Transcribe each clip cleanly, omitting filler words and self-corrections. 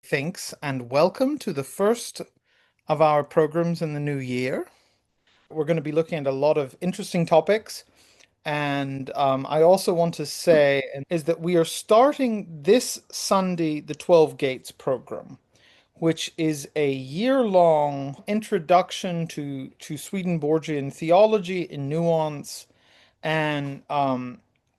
Thanks and welcome to the first of our programs in the new year. We're going to be looking at a lot of interesting topics. And I also want to say is that we are starting this Sunday the 12 Gates program, which is a year-long introduction to Swedenborgian theology in nuance. And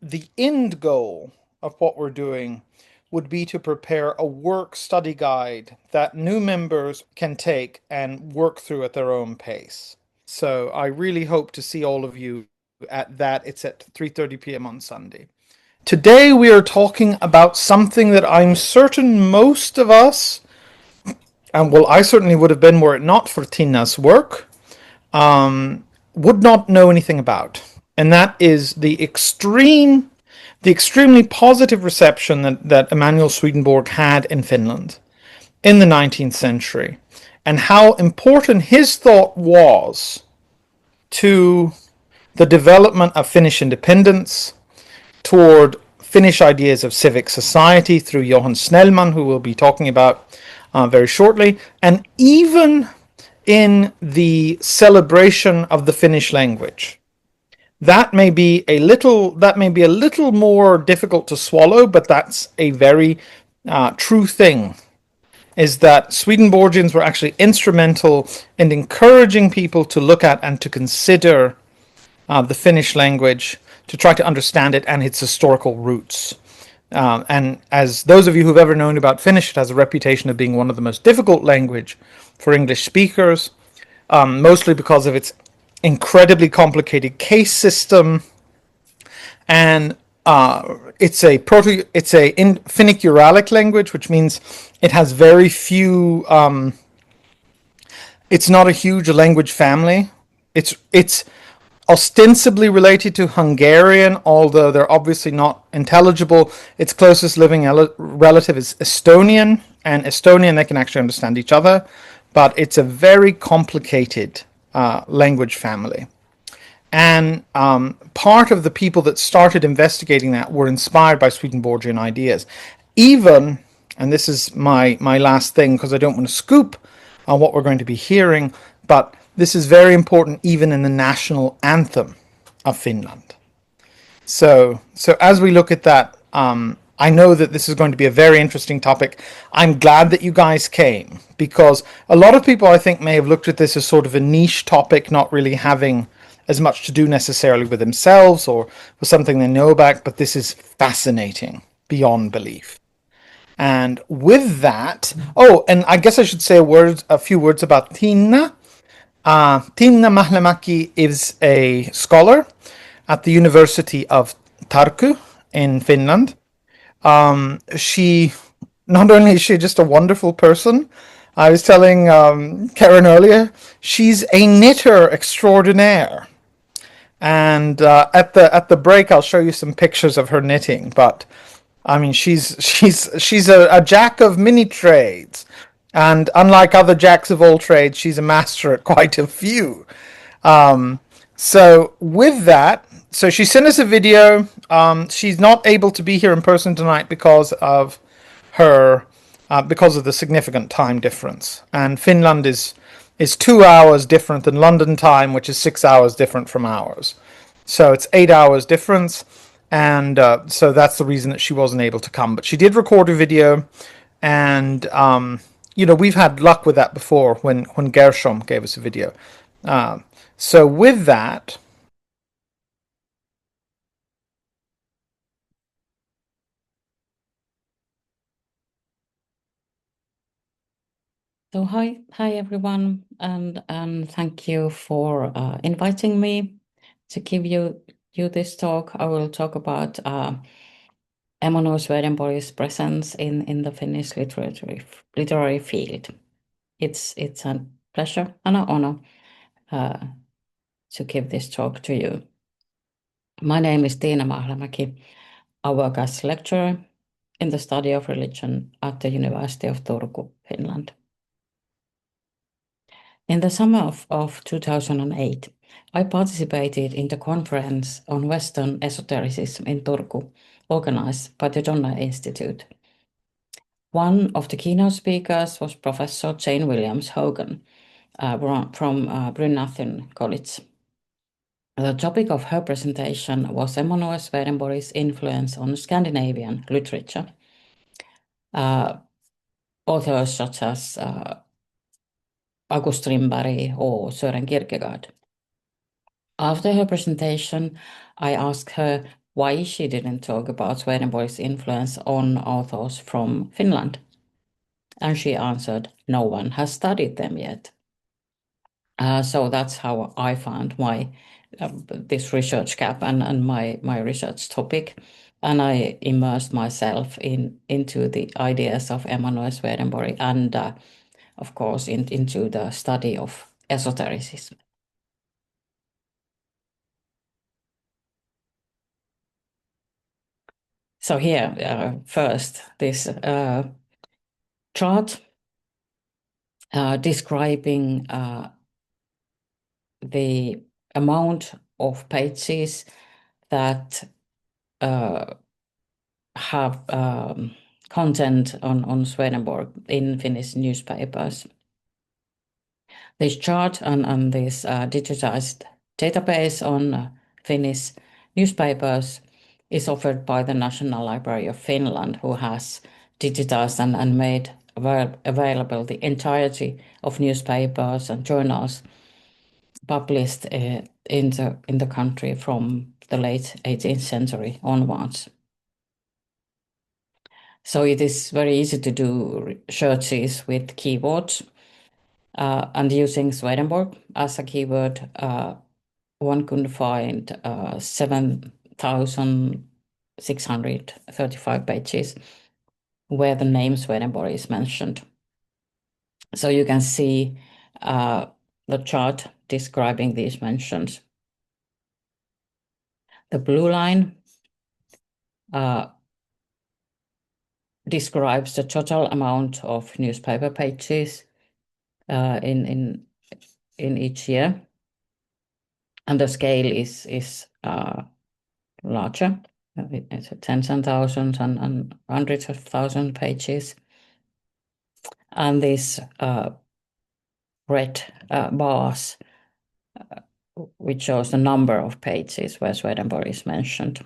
the end goal of what we're doing would be to prepare a work study guide that new members can take and work through at their own pace. So I really hope to see all of you at that. It's at 3:30 p.m. on Sunday. Today we are talking about something that I'm certain most of us, and well, I certainly would have been were it not for Tiina's work, would not know anything about. And that is the extremely positive reception that Emanuel Swedenborg had in Finland in the 19th century, and how important his thought was to the development of Finnish independence, toward Finnish ideas of civic society through Johan Snellman, who we'll be talking about very shortly, and even in the celebration of the Finnish language. That may be a little more difficult to swallow, but that's a very true thing. Is that Swedenborgians were actually instrumental in encouraging people to look at and to consider the Finnish language, to try to understand it and its historical roots. And as those of you who've ever known about Finnish, it has a reputation of being one of the most difficult language for English speakers, mostly because of its incredibly complicated case system, and it's a Finnic Uralic language, which means it has very few. It's not a huge language family. It's ostensibly related to Hungarian, although they're obviously not intelligible. Its closest living relative is Estonian, and Estonian they can actually understand each other, but it's a very complicated language family. And part of the people that started investigating that were inspired by Swedenborgian ideas. Even, and this is my last thing because I don't want to scoop on what we're going to be hearing, but this is very important even in the national anthem of Finland. So as we look at that, I know that this is going to be a very interesting topic. I'm glad that you guys came, because a lot of people, I think, may have looked at this as sort of a niche topic, not really having as much to do necessarily with themselves or with something they know about, but this is fascinating beyond belief. And with that, and I guess I should say a few words about Tiina. Tiina Mahlamäki is a scholar at the University of Tartu in Finland. She, not only is she just a wonderful person, I was telling Karen earlier, she's a knitter extraordinaire. And at the break, I'll show you some pictures of her knitting. But I mean, she's a jack of many trades, and unlike other jacks of all trades, she's a master at quite a few. So with that, so she sent us a video. She's not able to be here in person tonight because of the significant time difference. And Finland is 2 hours different than London time, which is 6 hours different from ours. So it's 8 hours difference. And so that's the reason that she wasn't able to come. But she did record a video. And, we've had luck with that before when Gershom gave us a video. So with that... So hi everyone, and thank you for inviting me to give you this talk. I will talk about Emanuel Swedenborg's presence in the Finnish literary field. It's a pleasure and an honor to give this talk to you. My name is Tiina Mahlamäki. I work as lecturer in the study of religion at the University of Turku, Finland. In the summer of 2008, I participated in the conference on Western esotericism in Turku, organized by the Donna Institute. One of the keynote speakers was Professor Jane Williams Hogan from Brynathan College. The topic of her presentation was Emanuel Swedenborg's influence on Scandinavian literature. Authors such as August Strindberg or Søren Kierkegaard. After her presentation, I asked her why she didn't talk about Swedenborg's influence on authors from Finland. And she answered, no one has studied them yet. So that's how I found this research gap and my research topic. And I immersed myself into the ideas of Emanuel Swedenborg and, of course, into the study of esotericism. So here, first, this chart describing the amount of pages that have content on Swedenborg in Finnish newspapers. This chart and this digitized database on Finnish newspapers is offered by the National Library of Finland, who has digitized and made available the entirety of newspapers and journals published in the country from the late 18th century onwards. So it is very easy to do searches with keywords, and using Swedenborg as a keyword, one could find 7,635 pages where the name Swedenborg is mentioned. So you can see the chart describing these mentions. The blue line describes the total amount of newspaper pages in each year, and the scale is larger. It's tens and thousands and hundreds of thousands pages, and these red bars, which shows the number of pages where Swedenborg is mentioned.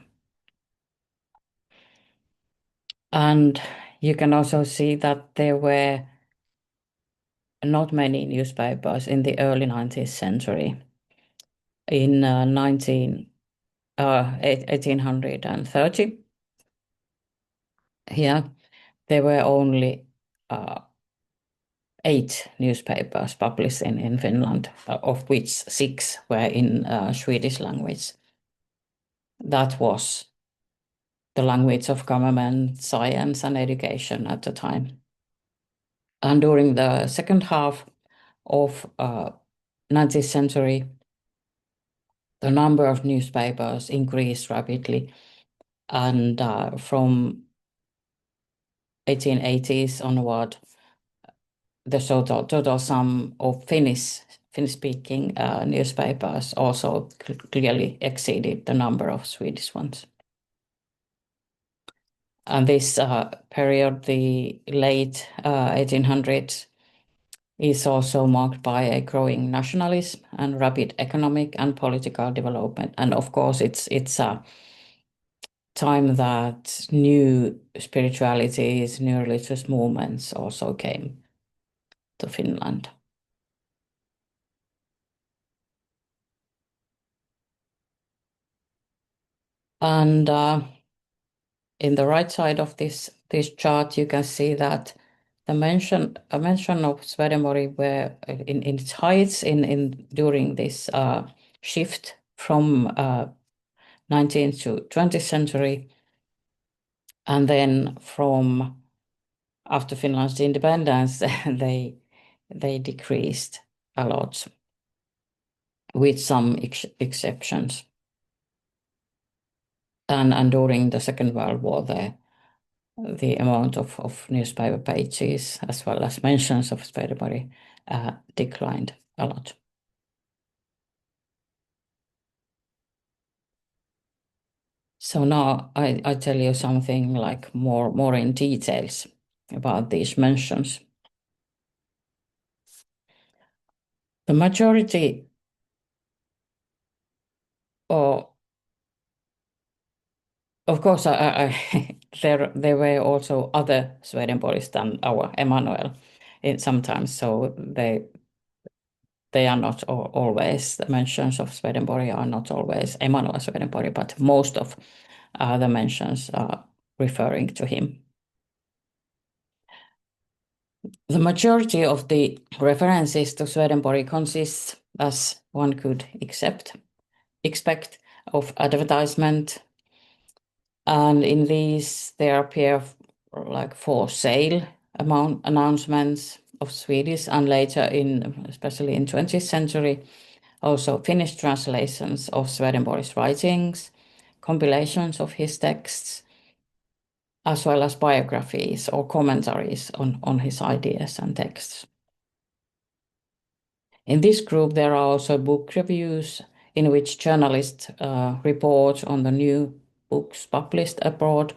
And you can also see that there were not many newspapers in the early 19th century. In 1830, here there were only 8 newspapers published in Finland, of which 6 were in Swedish language. That was the language of government, science, and education at the time. And during the second half of 19th century, the number of newspapers increased rapidly, and from 1880s onward, the total sum of Finnish-speaking newspapers also clearly exceeded the number of Swedish ones. And this period, the late 1800s, is also marked by a growing nationalism and rapid economic and political development. And of course, it's a time that new spiritualities, new religious movements also came to Finland. And in the right side of this chart, you can see that a mention of Swedenborg were in its heights during this shift from 19th to 20th century, and then from after Finland's independence, they decreased a lot, with some exceptions. And during the Second World War, the amount of newspaper pages as well as mentions of Swedenborg declined a lot. So now I tell you something like more in details about these mentions. The majority, or of course, there were also other Swedenborgs than our Emanuel sometimes, so they are not always, the mentions of Swedenborg are not always Emanuel Swedenborg, but most of the mentions are referring to him. The majority of the references to Swedenborg consists, as one could expect, of advertisement, and in these there appear like for sale announcements of Swedish, and later especially in 20th century, also Finnish translations of Swedenborg's writings, compilations of his texts, as well as biographies or commentaries on his ideas and texts. In this group, there are also book reviews in which journalists report on the new books published abroad,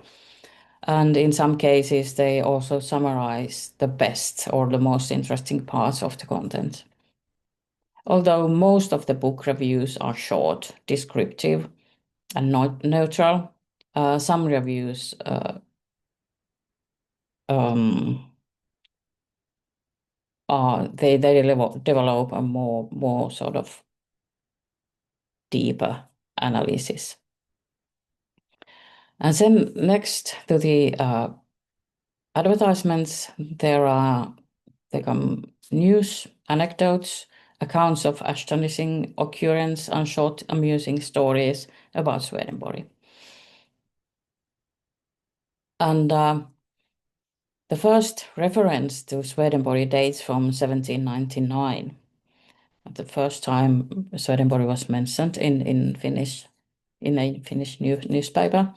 and in some cases, they also summarize the best or the most interesting parts of the content. Although most of the book reviews are short, descriptive, and not neutral, some reviews they develop a more sort of deeper analysis. And then next to the advertisements, there come news, anecdotes, accounts of astonishing occurrence, and short amusing stories about Swedenborg. And the first reference to Swedenborg dates from 1799. The first time Swedenborg was mentioned in Finnish, in a Finnish newspaper.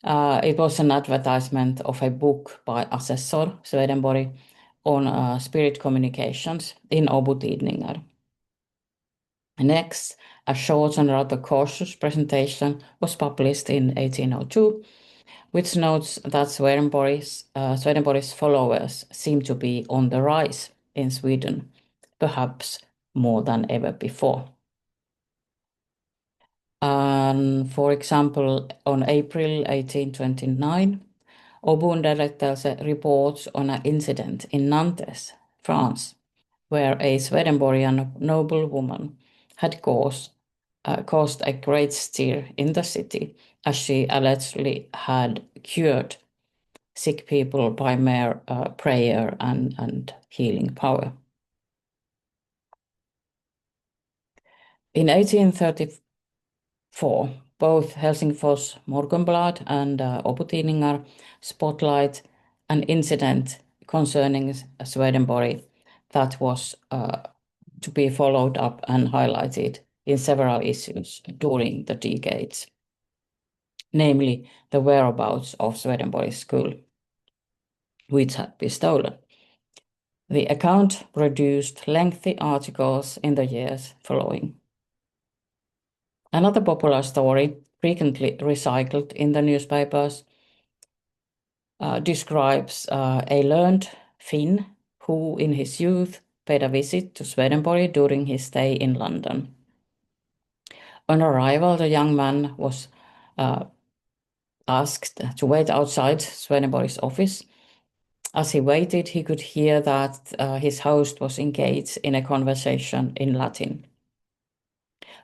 It was an advertisement of a book by Assessor Swedenborg on spirit communications in Åbo Tidningar. Next, a short and rather cautious presentation was published in 1802, which notes that Swedenborg's followers seem to be on the rise in Sweden, perhaps more than ever before. For example, on April 1829, Åbo Underrättelse reports on an incident in Nantes, France, where a Swedenborgian noblewoman had caused a great stir in the city, as she allegedly had cured sick people by mere prayer and healing power. In 1834, both Helsingfors Morgonblad and Åbo Tidningar spotlight an incident concerning Swedenborg that was to be followed up and highlighted in several issues during the decades, namely the whereabouts of Swedenborg's school, which had been stolen. The account produced lengthy articles in the years following. Another popular story, frequently recycled in the newspapers, describes a learned Finn who, in his youth, paid a visit to Swedenborg during his stay in London. On arrival, the young man was asked to wait outside Swedenborg's office. As he waited, he could hear that his host was engaged in a conversation in Latin.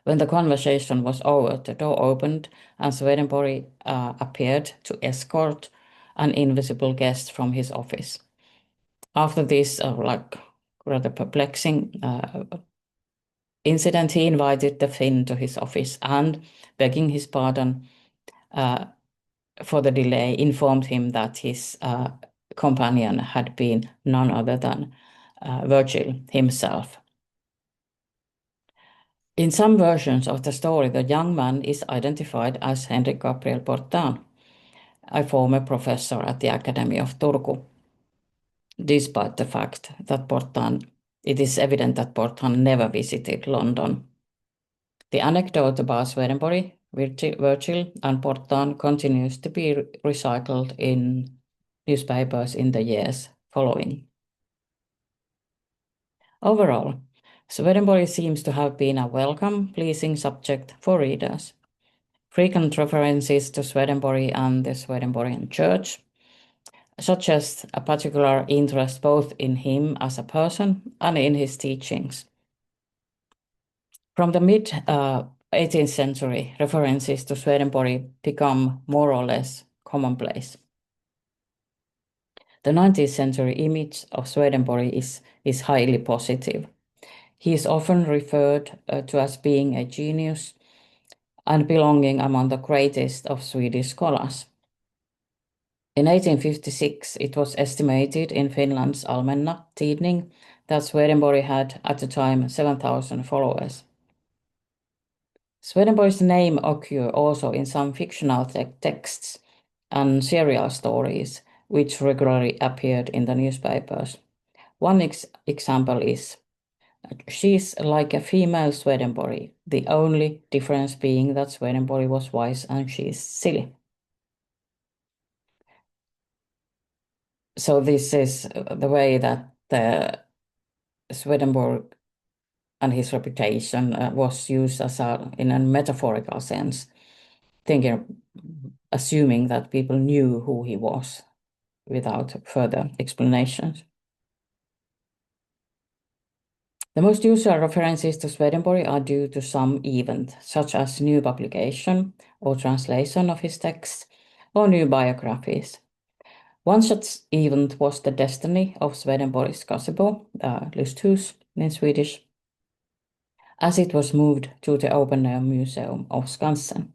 When the conversation was over, the door opened and Swedenborg appeared to escort an invisible guest from his office. After this rather perplexing incident, he invited the Finn to his office and, begging his pardon for the delay, informed him that his companion had been none other than Virgil himself. In some versions of the story, the young man is identified as Henrik Gabriel Portan, a former professor at the Academy of Turku, despite the fact that it is evident that Portan never visited London. The anecdote about Swedenborg, Virgil, and Portan continues to be recycled in newspapers in the years following. Overall, Swedenborg seems to have been a welcome, pleasing subject for readers. Frequent references to Swedenborg and the Swedenborgian Church suggest a particular interest both in him as a person and in his teachings. From the mid-18th century, references to Swedenborg become more or less commonplace. The 19th century image of Swedenborg is highly positive. He is often referred to as being a genius and belonging among the greatest of Swedish scholars. In 1856, it was estimated in Finland's Allmänna Tidning that Swedenborg had at the time 7,000 followers. Swedenborg's name occurs also in some fictional texts and serial stories, which regularly appeared in the newspapers. One example is, "She's like a female Swedenborg, the only difference being that Swedenborg was wise and she's silly." So this is the way that the Swedenborg and his reputation was used in a metaphorical sense, assuming that people knew who he was without further explanations. The most usual references to Swedenborg are due to some event, such as new publication or translation of his texts, or new biographies. One such event was the destiny of Swedenborg's Gospel, Lusthus in Swedish, as it was moved to the open-air museum of Skansen.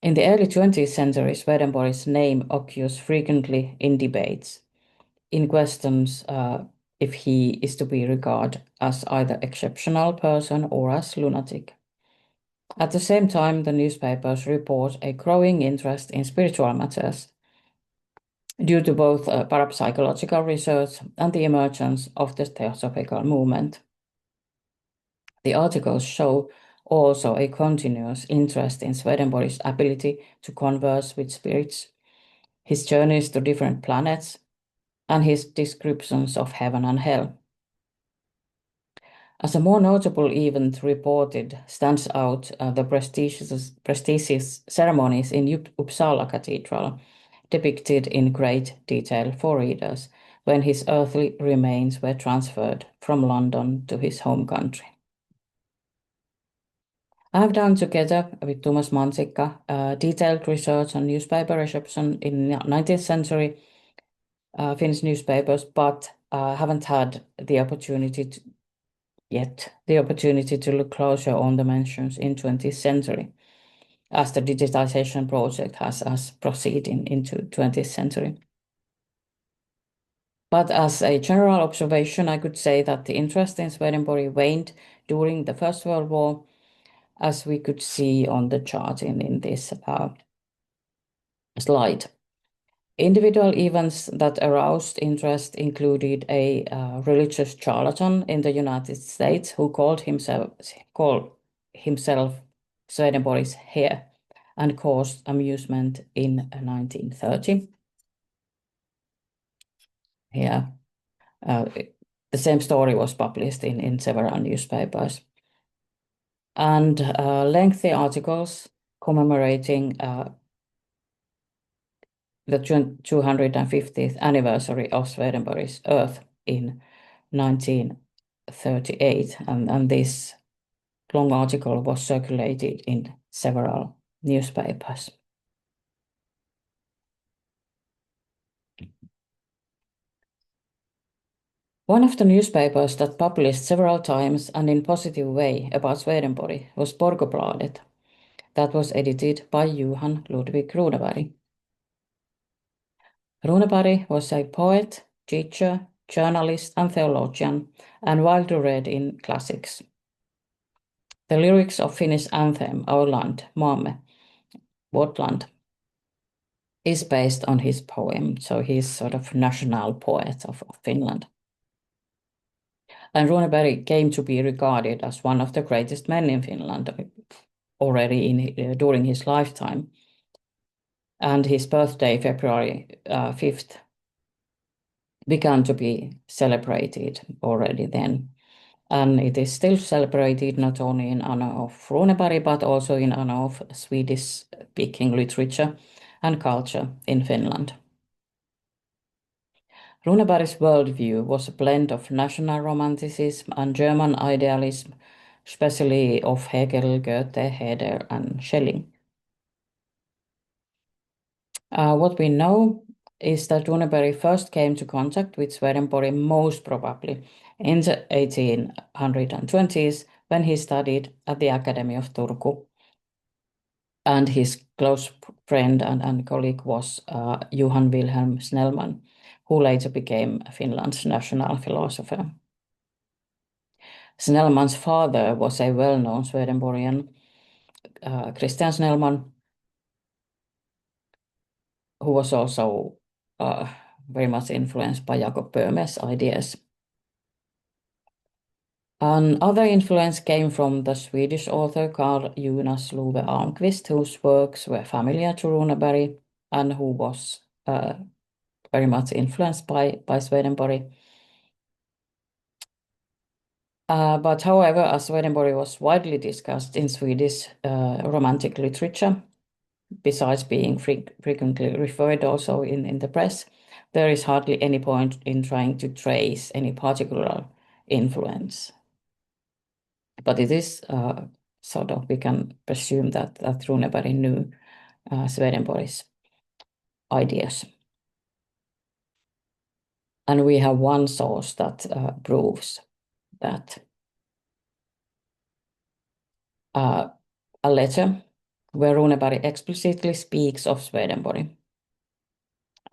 In the early 20th century, Swedenborg's name occurs frequently in debates, in questions if he is to be regarded as either exceptional person or as lunatic. At the same time, the newspapers report a growing interest in spiritual matters due to both parapsychological research and the emergence of the Theosophical movement. The articles show also a continuous interest in Swedenborg's ability to converse with spirits, his journeys to different planets, and his descriptions of heaven and hell. As a more notable event reported stands out the prestigious ceremonies in Uppsala Cathedral, depicted in great detail for readers, when his earthly remains were transferred from London to his home country. I have done, together with Tuomas Mansikka, detailed research on newspaper reception in 19th century Finnish newspapers, but haven't had the opportunity to look closer on the mentions in 20th century, as the digitization project has proceeded into 20th century. But as a general observation, I could say that the interest in Swedenborg waned during the First World War, as we could see on the chart in this slide. Individual events that aroused interest included a religious charlatan in the United States who called himself Swedenborg's heir and caused amusement in 1930. Here, the same story was published in several newspapers. And lengthy articles commemorating the 250th anniversary of Swedenborg's Earth in 1938, and this long article was circulated in several newspapers. One of the newspapers that published several times and in positive way about Swedenborg was Borgobladet, that was edited by Johan Ludvig Runeberg. Runeberg was a poet, teacher, journalist, and theologian, and widely read in classics. The lyrics of Finnish anthem, Our Land, Maamme, Vårt Land, is based on his poem, so he's sort of national poet of Finland. And Runeberg came to be regarded as one of the greatest men in Finland already during his lifetime. and his birthday, February 5th, began to be celebrated already then. And it is still celebrated not only in honor of Runeberg, but also in honor of Swedish-speaking literature and culture in Finland. Runeberg's worldview was a blend of national romanticism and German idealism, especially of Hegel, Goethe, Herder, and Schelling. What we know is that Runeberg first came to contact with Swedenborg most probably in the 1820s when he studied at the Academy of Turku. And his close friend and colleague was Johann Wilhelm Snellman, who later became Finland's national philosopher. Snellman's father was a well-known Swedenborgian, Christian Snellman, who was also very much influenced by Jacob Böhme's ideas. Another influence came from the Swedish author Carl Jonas Love Almqvist, whose works were familiar to Runeberg and who was very much influenced by Swedenborg. But however, as Swedenborg was widely discussed in Swedish romantic literature, besides being frequently referred also in the press, there is hardly any point in trying to trace any particular influence. But it is sort of, we can presume that Runeberg knew Swedenborg's ideas. And we have one source that proves that. A letter where Runeberg explicitly speaks of Swedenborg.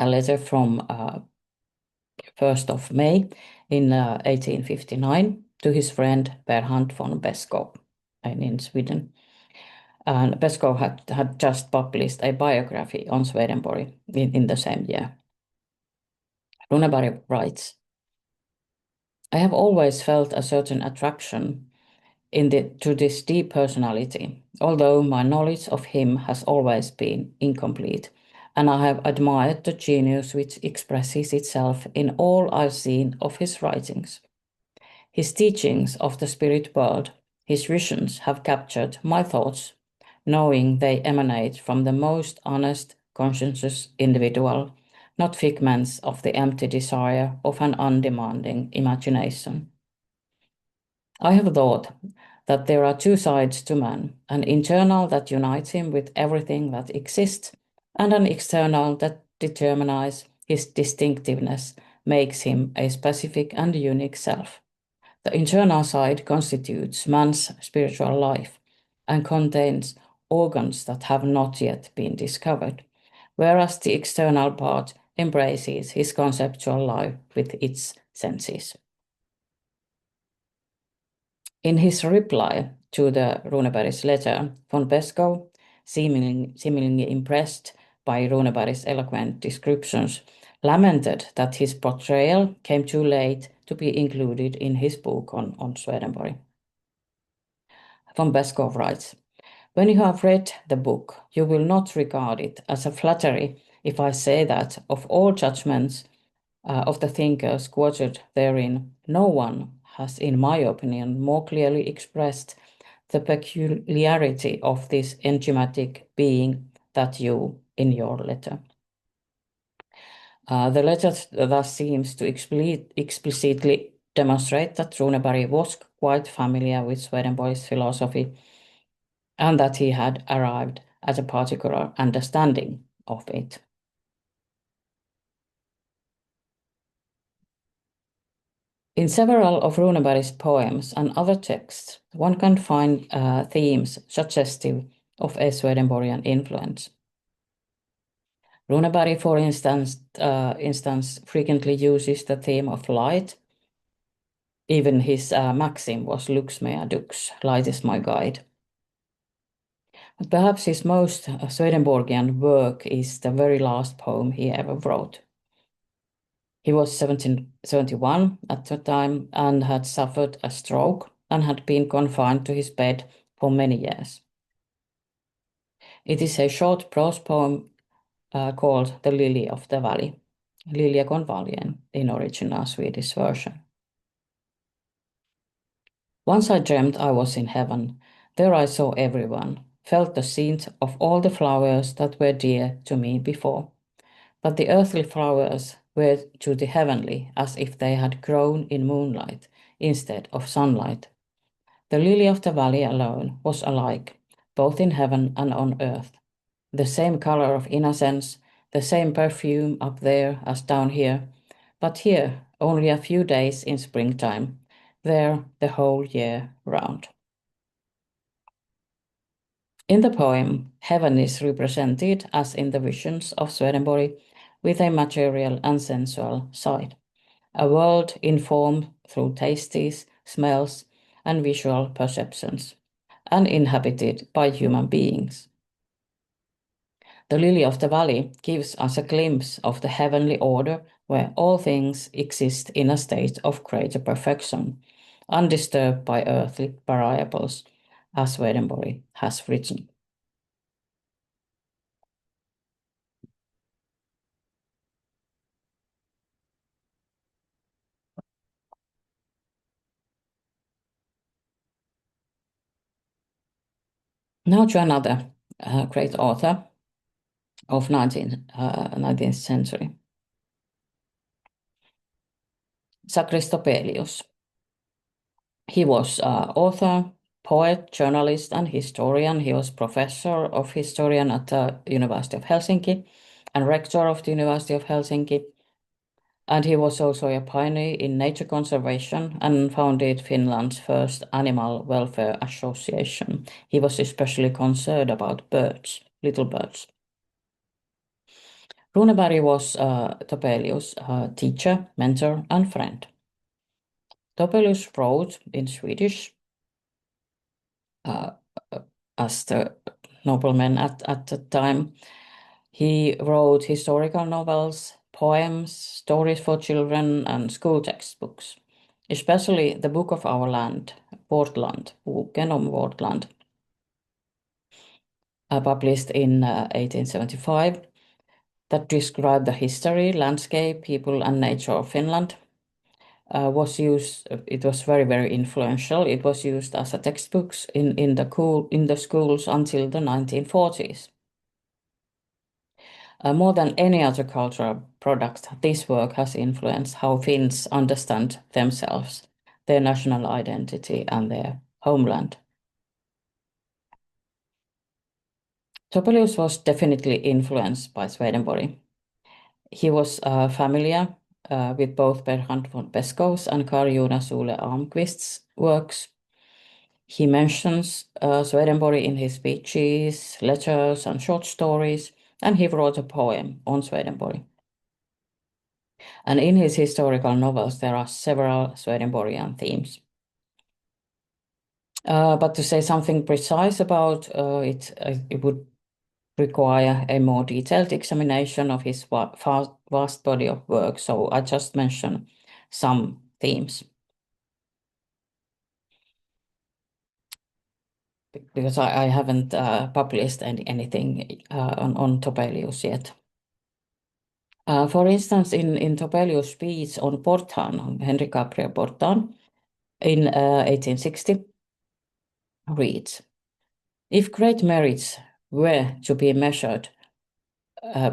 A letter from 1st of May in 1859 to his friend Berhant von Beskow in Sweden. And Beskow had just published a biography on Swedenborg in the same year. Runeberg writes, "I have always felt a certain attraction to this deep personality, although my knowledge of him has always been incomplete, and I have admired the genius which expresses itself in all I've seen of his writings. His teachings of the spirit world, his visions have captured my thoughts, knowing they emanate from the most honest, conscientious individual, not figments of the empty desire of an undemanding imagination. I have thought that there are two sides to man, an internal that unites him with everything that exists, and an external that determines his distinctiveness, makes him a specific and unique self. The internal side constitutes man's spiritual life and contains organs that have not yet been discovered, whereas the external part embraces his conceptual life with its senses." In his reply to the Runeberg's letter, von Beskow, seemingly impressed by Runeberg's eloquent descriptions, lamented that his portrayal came too late to be included in his book on Swedenborg. Von Beskow writes, "When you have read the book, you will not regard it as a flattery if I say that of all judgments of the thinkers quoted therein, no one has, in my opinion, more clearly expressed the peculiarity of this enigmatic being than you in your letter." The letter thus seems to explicitly demonstrate that Runeberg was quite familiar with Swedenborg's philosophy and that he had arrived at a particular understanding of it. In several of Runeberg's poems and other texts, one can find themes suggestive of a Swedenborgian influence. Runeberg, for instance, frequently uses the theme of light. Even his maxim was "Lux mea dux," light is my guide. But perhaps his most Swedenborgian work is the very last poem he ever wrote. He was 1771 at the time and had suffered a stroke and had been confined to his bed for many years. It is a short prose poem called the Lily of the Valley, Liljekonvaljen in original Swedish version. Once I dreamt I was in heaven. There I saw everyone, felt the scent of all the flowers that were dear to me before. But the earthly flowers were to the heavenly as if they had grown in moonlight instead of sunlight. The lily of the valley alone was alike, both in heaven and on earth. The same color of innocence, the same perfume up there as down here, but here only a few days in springtime, there the whole year round. In the poem, heaven is represented, as in the visions of Swedenborg, with a material and sensual side, a world informed through tastes, smells, and visual perceptions, and inhabited by human beings. The lily of the valley gives us a glimpse of the heavenly order where all things exist in a state of greater perfection, undisturbed by earthly variables, as Swedenborg has written. Now to another great author of 19th century, Zachris Topelius. He was author, poet, journalist, and historian. He was professor of historian at the University of Helsinki and rector of the University of Helsinki. And he was also a pioneer in nature conservation and founded Finland's first animal welfare association. He was especially concerned about birds, little birds. Runeberg was Topelius' teacher, mentor, and friend. Topelius wrote in Swedish as the nobleman at the time. He wrote historical novels, poems, stories for children, and school textbooks, especially the Book of Our Land, Vårt Boken om vårt land, published in 1875, that described the history, landscape, people, and nature of Finland. It was very, very influential. It was used as a textbooks in the schools until the 1940s. More than any other cultural product, this work has influenced how Finns understand themselves, their national identity, and their homeland. Topelius was definitely influenced by Swedenborg. He was familiar with both Bertrand von Pesco's and Carl Jonas Ole Almqvist's works. He mentions Swedenborg in his speeches, letters, and short stories, and he wrote a poem on Swedenborg. And in his historical novels, there are several Swedenborgian themes. But to say something precise about it would require a more detailed examination of his vast body of work. So I just mention some themes. Because I haven't published anything on Topelius yet. For instance, in Topelius' speech on Porthan, Henry Gabriel Porthan, in 1860, reads, "If great merits were to be measured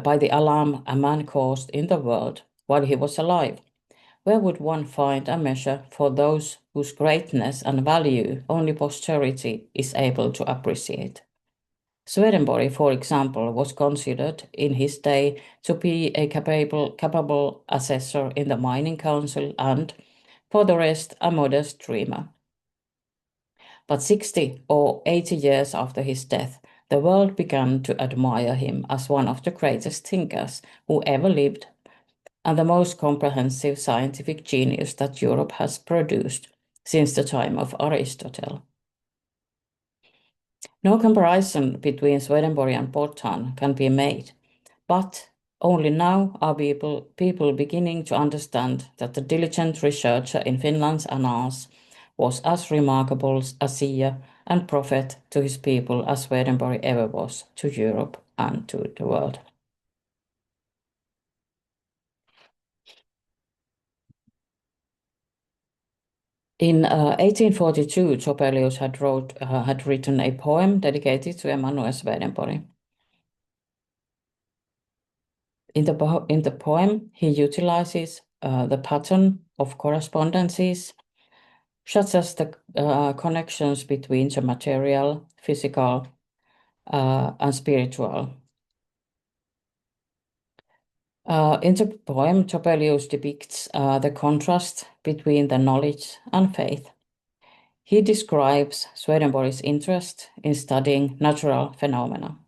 by the alarm a man caused in the world while he was alive, where would one find a measure for those whose greatness and value only posterity is able to appreciate? Swedenborg, for example, was considered in his day to be a capable assessor in the mining council and, for the rest, a modest dreamer. But 60 or 80 years after his death, the world began to admire him as one of the greatest thinkers who ever lived and the most comprehensive scientific genius that Europe has produced since the time of Aristotle. No comparison between Swedenborg and Porthan can be made, but only now are people beginning to understand that the diligent researcher in Finland's annals was as remarkable a seer and prophet to his people as Swedenborg ever was to Europe and to the world." In 1842, Topelius had written a poem dedicated to Emanuel Swedenborg. In the poem, he utilizes the pattern of correspondences, such as the connections between the material, physical, and spiritual. In the poem, Topelius depicts the contrast between the knowledge and faith. He describes Swedenborg's interest in studying natural phenomena,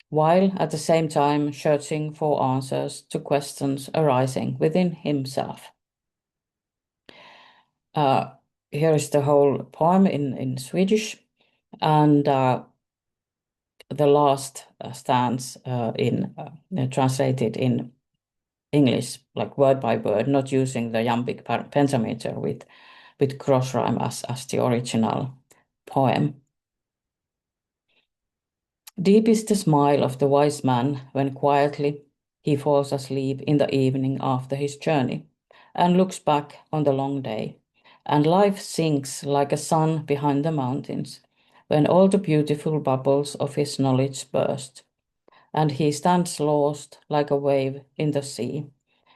while at the same time searching for answers to questions arising within himself. Here is the whole poem in Swedish, and the last stands translated in English, like word by word, not using the iambic pentameter with cross rhyme as the original poem. Deep is the smile of the wise man when quietly he falls asleep in the evening after his journey and looks back on the long day, and life sinks like a sun behind the mountains when all the beautiful bubbles of his knowledge burst, and he stands lost like a wave in the sea.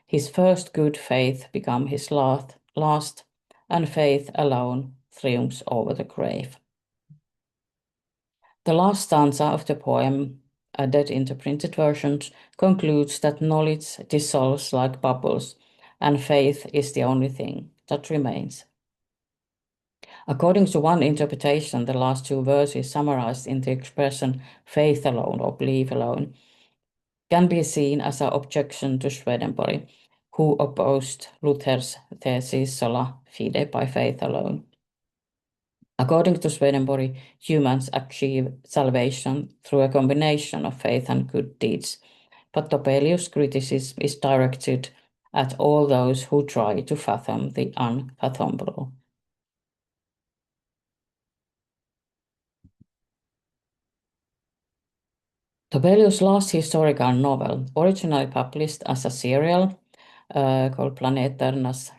His first good faith become his last, and faith alone triumphs over the grave. The last stanza of the poem, added into printed versions, concludes that knowledge dissolves like bubbles, and faith is the only thing that remains. According to one interpretation, the last two verses summarized in the expression faith alone or belief alone can be seen as an objection to Swedenborg, who opposed Luther's thesis sola fide, by faith alone. According to Swedenborg, humans achieve salvation through a combination of faith and good deeds, but Topelius' criticism is directed at all those who try to fathom the unfathomable. Topelius' last historical novel, originally published as a serial called Planeternas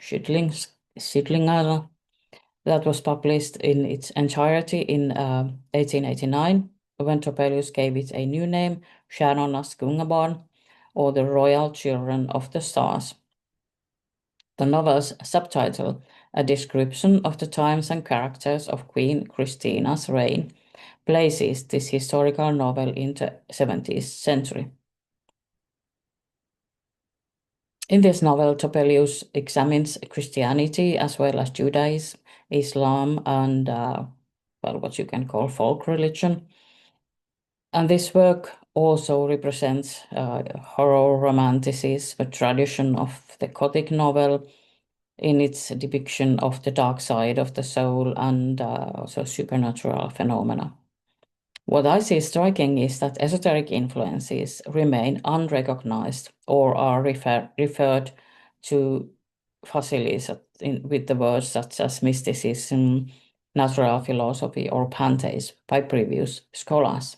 Skildringar, that was published in its entirety in 1889, when Topelius gave it a new name, Stjärnornas kungabarn, or the Royal Children of the Stars. The novel's subtitle, a description of the times and characters of Queen Christina's reign, places this historical novel in the 17th century. In this novel, Topelius examines Christianity as well as Judaism, Islam, and what you can call folk religion. And this work also represents horror romanticism, a tradition of the Gothic novel, in its depiction of the dark side of the soul and also supernatural phenomena. What I see striking is that esoteric influences remain unrecognized or are referred to facilities with the words such as mysticism, natural philosophy, or pantheism by previous scholars.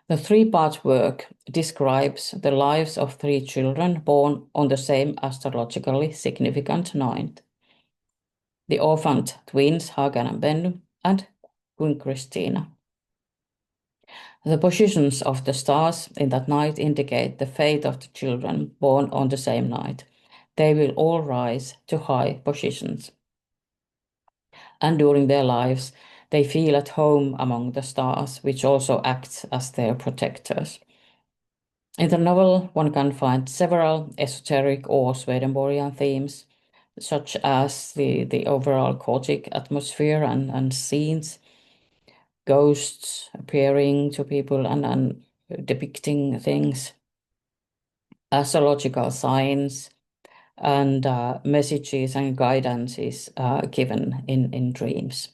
The three-part work describes the lives of three children born on the same astrologically significant night: the orphaned twins Hagen and Bennu, and Queen Christina. The positions of the stars in that night indicate the fate of the children born on the same night. They will all rise to high positions. And during their lives, they feel at home among the stars, which also acts as their protectors. In the novel, one can find several esoteric or Swedenborgian themes, such as the overall Gothic atmosphere and scenes, ghosts appearing to people and depicting things, astrological signs, and messages and guidances given in dreams.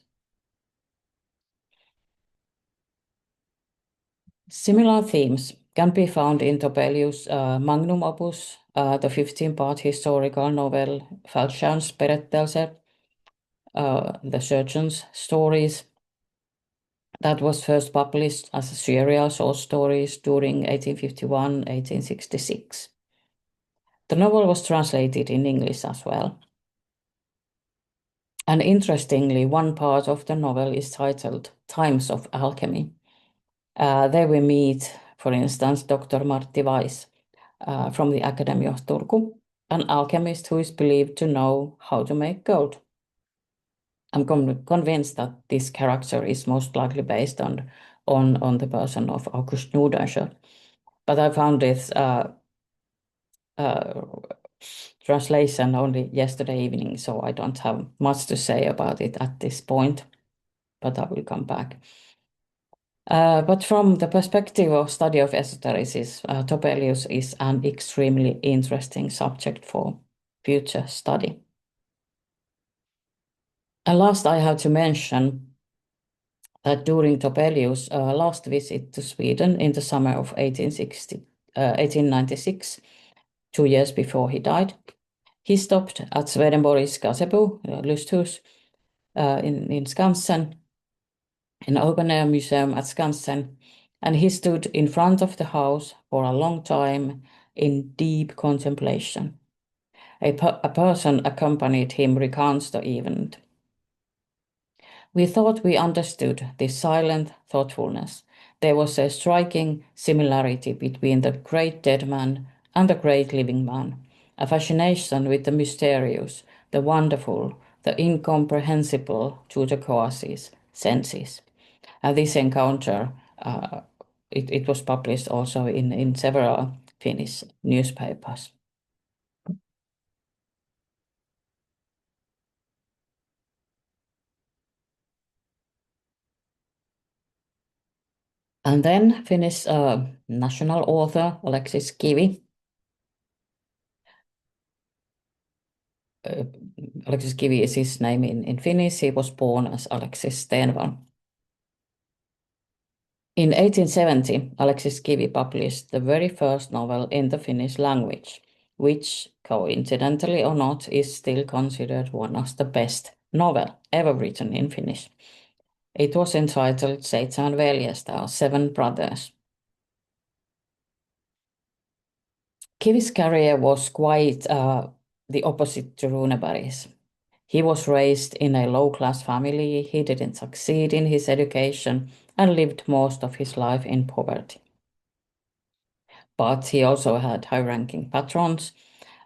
Similar themes can be found in Topelius' magnum opus, the 15-part historical novel Fälscherns berättelser, the surgeon's stories, that was first published as a serial short stories during 1851-1866. The novel was translated in English as well. And interestingly, one part of the novel is titled Times of Alchemy. There we meet, for instance, Dr. Martti Weiss from the Academy of Turku, an alchemist who is believed to know how to make gold. I'm convinced that this character is most likely based on the person of August Nordenskiöld. But I found this translation only yesterday evening, so I don't have much to say about it at this point, but I will come back. But from the perspective of study of esotericism, Topelius is an extremely interesting subject for future study. And last, I have to mention that during Topelius' last visit to Sweden in the summer of 1896, 2 years before he died, he stopped at Swedenborg's gazebo, Lusthus, in Skansen, in open air museum at Skansen, and he stood in front of the house for a long time in deep contemplation. A person accompanied him recounts the event. We thought we understood this silent thoughtfulness. There was a striking similarity between the great dead man and the great living man, a fascination with the mysterious, the wonderful, the incomprehensible to the causes, senses. And this encounter, it was published also in several Finnish newspapers. And then Finnish national author Aleksis Kivi. Aleksis Kivi is his name in Finnish. He was born as Aleksis Stenvall. In 1870, Aleksis Kivi published the very first novel in the Finnish language, which, coincidentally or not, is still considered one of the best novel ever written in Finnish. It was entitled Seitsemän veljestä, or Seven Brothers. Kivi's career was quite the opposite to Runeberg's. He was raised in a low-class family, he didn't succeed in his education, and lived most of his life in poverty. But he also had high-ranking patrons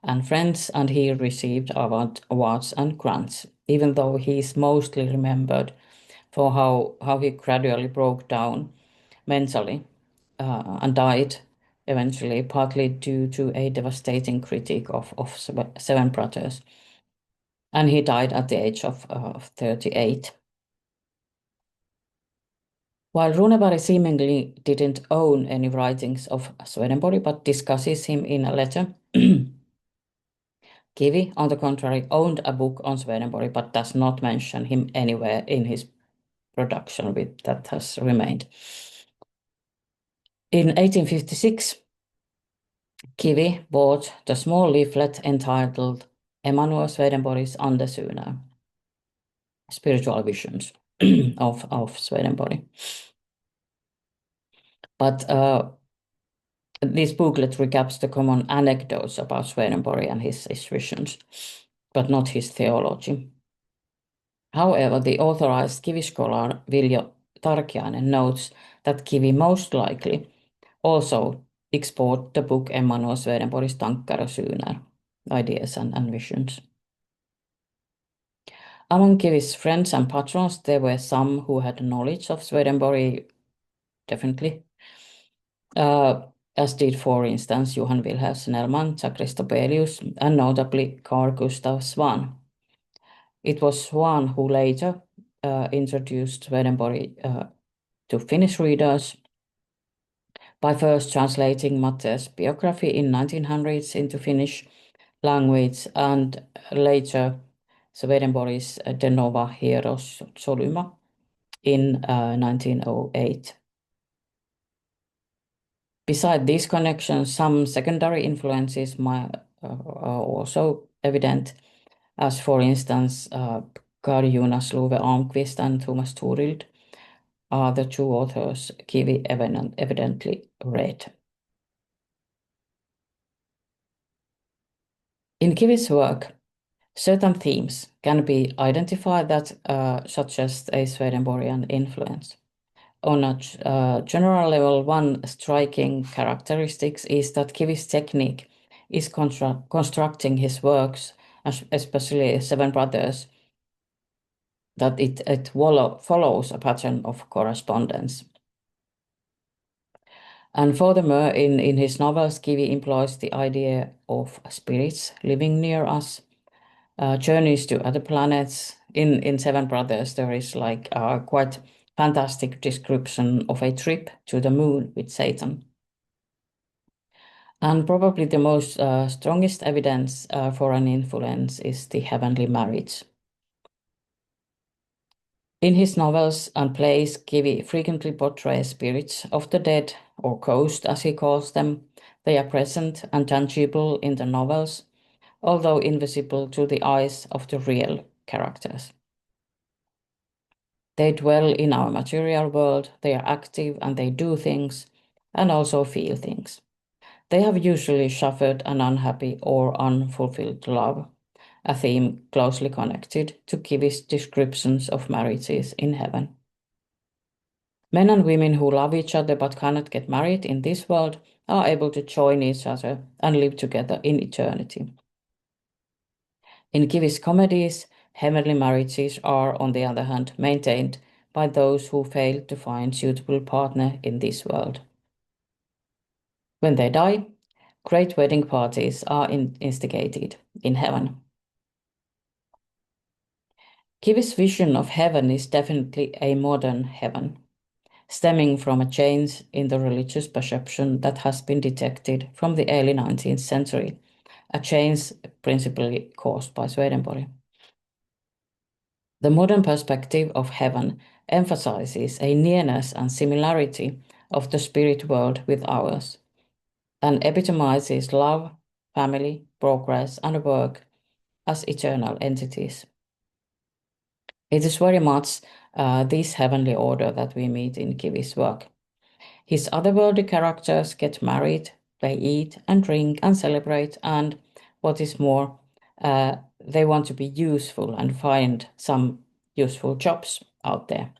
and friends, and he received awards and grants, even though he is mostly remembered for how he gradually broke down mentally and died eventually, partly due to a devastating critique of Seven Brothers. And he died at the age of 38. While Runeberg seemingly didn't own any writings of Swedenborg, but discusses him in a letter, Kivi, on the contrary, owned a book on Swedenborg, but does not mention him anywhere in his production that has remained. In 1856, Kivi bought the small leaflet entitled Emanuel Swedenborg's Andessyner, Spiritual Visions of Swedenborg. But this booklet recaps the common anecdotes about Swedenborg and his visions, but not his theology. However, the authorized Kivi scholar Viljo Tarkiainen notes that Kivi most likely also explored the book Emanuel Swedenborg's Tankar och syner, Ideas and Visions. Among Kivi's friends and patrons, there were some who had knowledge of Swedenborg, definitely, as did, for instance, Johan Wilhelm Snellman, Zachris Topelius, and notably Carl Gustav Swan. It was Swan who later introduced Swedenborg to Finnish readers by first translating Matte's biography in 1900s into Finnish language, and later Swedenborg's De Nova Hieros Solyma in 1908. Beside these connections, some secondary influences are also evident, as for instance, Carl Jonas Love Almqvist and Thomas Torild are the two authors Kivi evidently read. In Kivi's work, Certain themes can be identified that suggest a Swedenborgian influence. On a general level, one striking characteristic is that Kivi's technique is constructing his works, especially Seven Brothers, that it follows a pattern of correspondence. And furthermore, in his novels, Kivi employs the idea of spirits living near us, journeys to other planets. In Seven Brothers, there is like a quite fantastic description of a trip to the moon with Satan. And probably the most strongest evidence for an influence is the heavenly marriage. In his novels and plays, Kivi frequently portrays spirits of the dead, or ghosts as he calls them. They are present and tangible in the novels, although invisible to the eyes of the real characters. They dwell in our material world, they are active and they do things, and also feel things. They have usually suffered an unhappy or unfulfilled love, a theme closely connected to Kivi's descriptions of marriages in heaven. Men and women who love each other but cannot get married in this world are able to join each other and live together in eternity. In Kivi's comedies, heavenly marriages are, on the other hand, maintained by those who fail to find suitable partner in this world. When they die, great wedding parties are instigated in heaven. Kivi's vision of heaven is definitely a modern heaven, stemming from a change in the religious perception that has been detected from the early 19th century, a change principally caused by Swedenborg. The modern perspective of heaven emphasizes a nearness and similarity of the spirit world with ours, and epitomizes love, family, progress, and work as eternal entities. It is very much this heavenly order that we meet in Kivi's work. His otherworldly characters get married, they eat and drink and celebrate, and what is more, they want to be useful and find some useful jobs out there.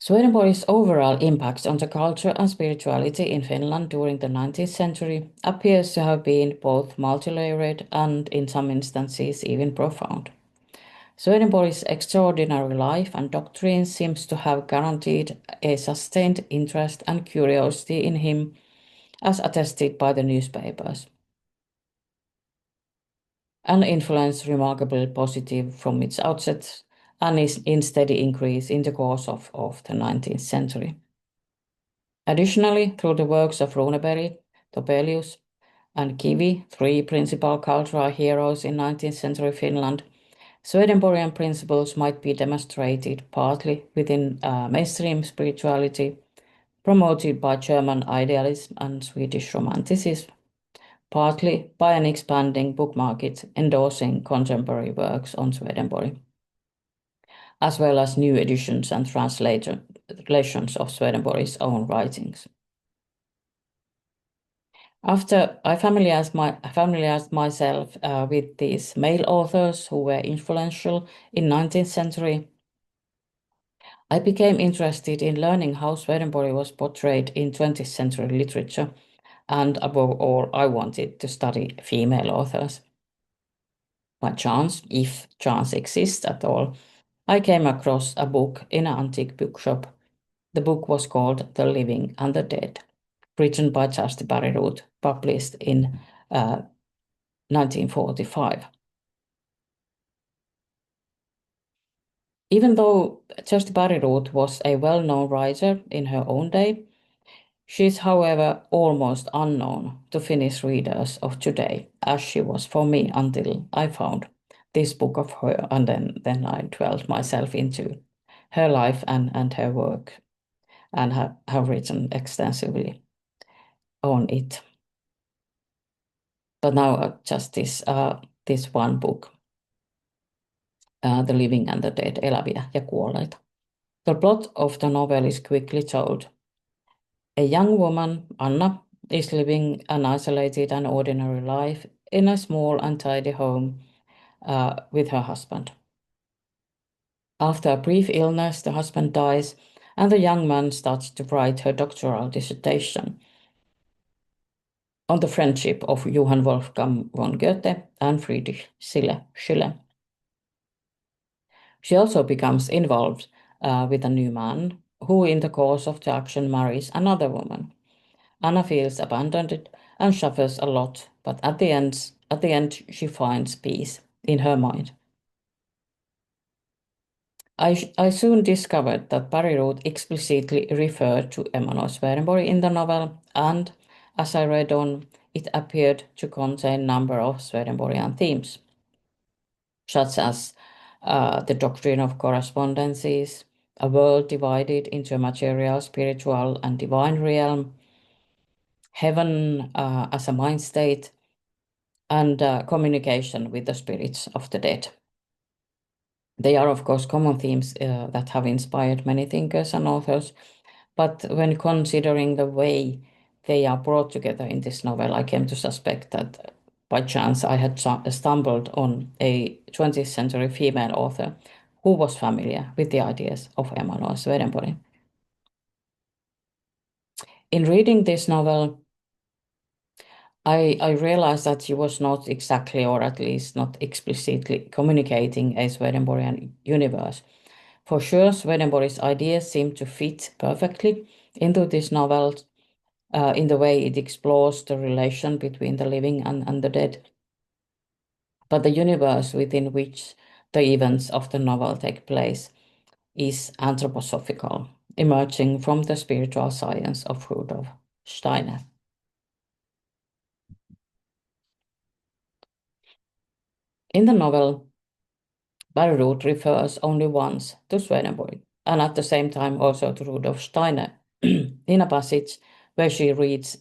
Swedenborg's overall impact on the culture and spirituality in Finland during the 19th century appears to have been both multilayered and, in some instances, even profound. Swedenborg's extraordinary life and doctrine seems to have guaranteed a sustained interest and curiosity in him, as attested by the newspapers. An influence remarkably positive from its outset and is in steady increase in the course of the 19th century. Additionally, through the works of Runeberg, Topelius, and Kivi, three principal cultural heroes in 19th century Finland, Swedenborgian principles might be demonstrated partly within mainstream spirituality, promoted by German idealism and Swedish romanticism, partly by an expanding book market endorsing contemporary works on Swedenborg, as well as new editions and translations of Swedenborg's own writings. After I familiarized myself with these male authors who were influential in 19th century, I became interested in learning how Swedenborg was portrayed in 20th century literature, and above all, I wanted to study female authors. By chance, if chance exists at all, I came across a book in an antique bookshop. The book was called The Living and the Dead, written by Kersti Bergroth, published in 1945. Even though Kersti Bergroth was a well-known writer in her own day, she is, however, almost unknown to Finnish readers of today, as she was for me until I found this book of her, and then I dwelled myself into her life and her work, and have written extensively on it. But now just this one book, The Living and the Dead, eläviä ja kuolleita. The plot of the novel is quickly told. A young woman, Anna, is living an isolated and ordinary life in a small and tidy home with her husband. After a brief illness, the husband dies, and the young man starts to write her doctoral dissertation on the friendship of Johann Wolfgang von Goethe and Friedrich Schiller. She also becomes involved with a new man, who in the course of the action marries another woman. Anna feels abandoned and suffers a lot, but at the end she finds peace in her mind. I soon discovered that Bergroth explicitly referred to Emanuel Swedenborg in the novel, and as I read on, it appeared to contain a number of Swedenborgian themes, such as the doctrine of correspondences, a world divided into a material, spiritual, and divine realm, heaven as a mind state, and communication with the spirits of the dead. They are, of course, common themes that have inspired many thinkers and authors, but when considering the way they are brought together in this novel, I came to suspect that by chance I had stumbled on a 20th century female author who was familiar with the ideas of Emanuel Swedenborg. In reading this novel, I realized that she was not exactly, or at least not explicitly, communicating a Swedenborgian universe. For sure, Swedenborg's ideas seem to fit perfectly into this novel in the way it explores the relation between the living and the dead. But the universe within which the events of the novel take place is anthroposophical, emerging from the spiritual science of Rudolf Steiner. In the novel, Bergroth refers only once to Swedenborg, and at the same time also to Rudolf Steiner, in a passage where she reads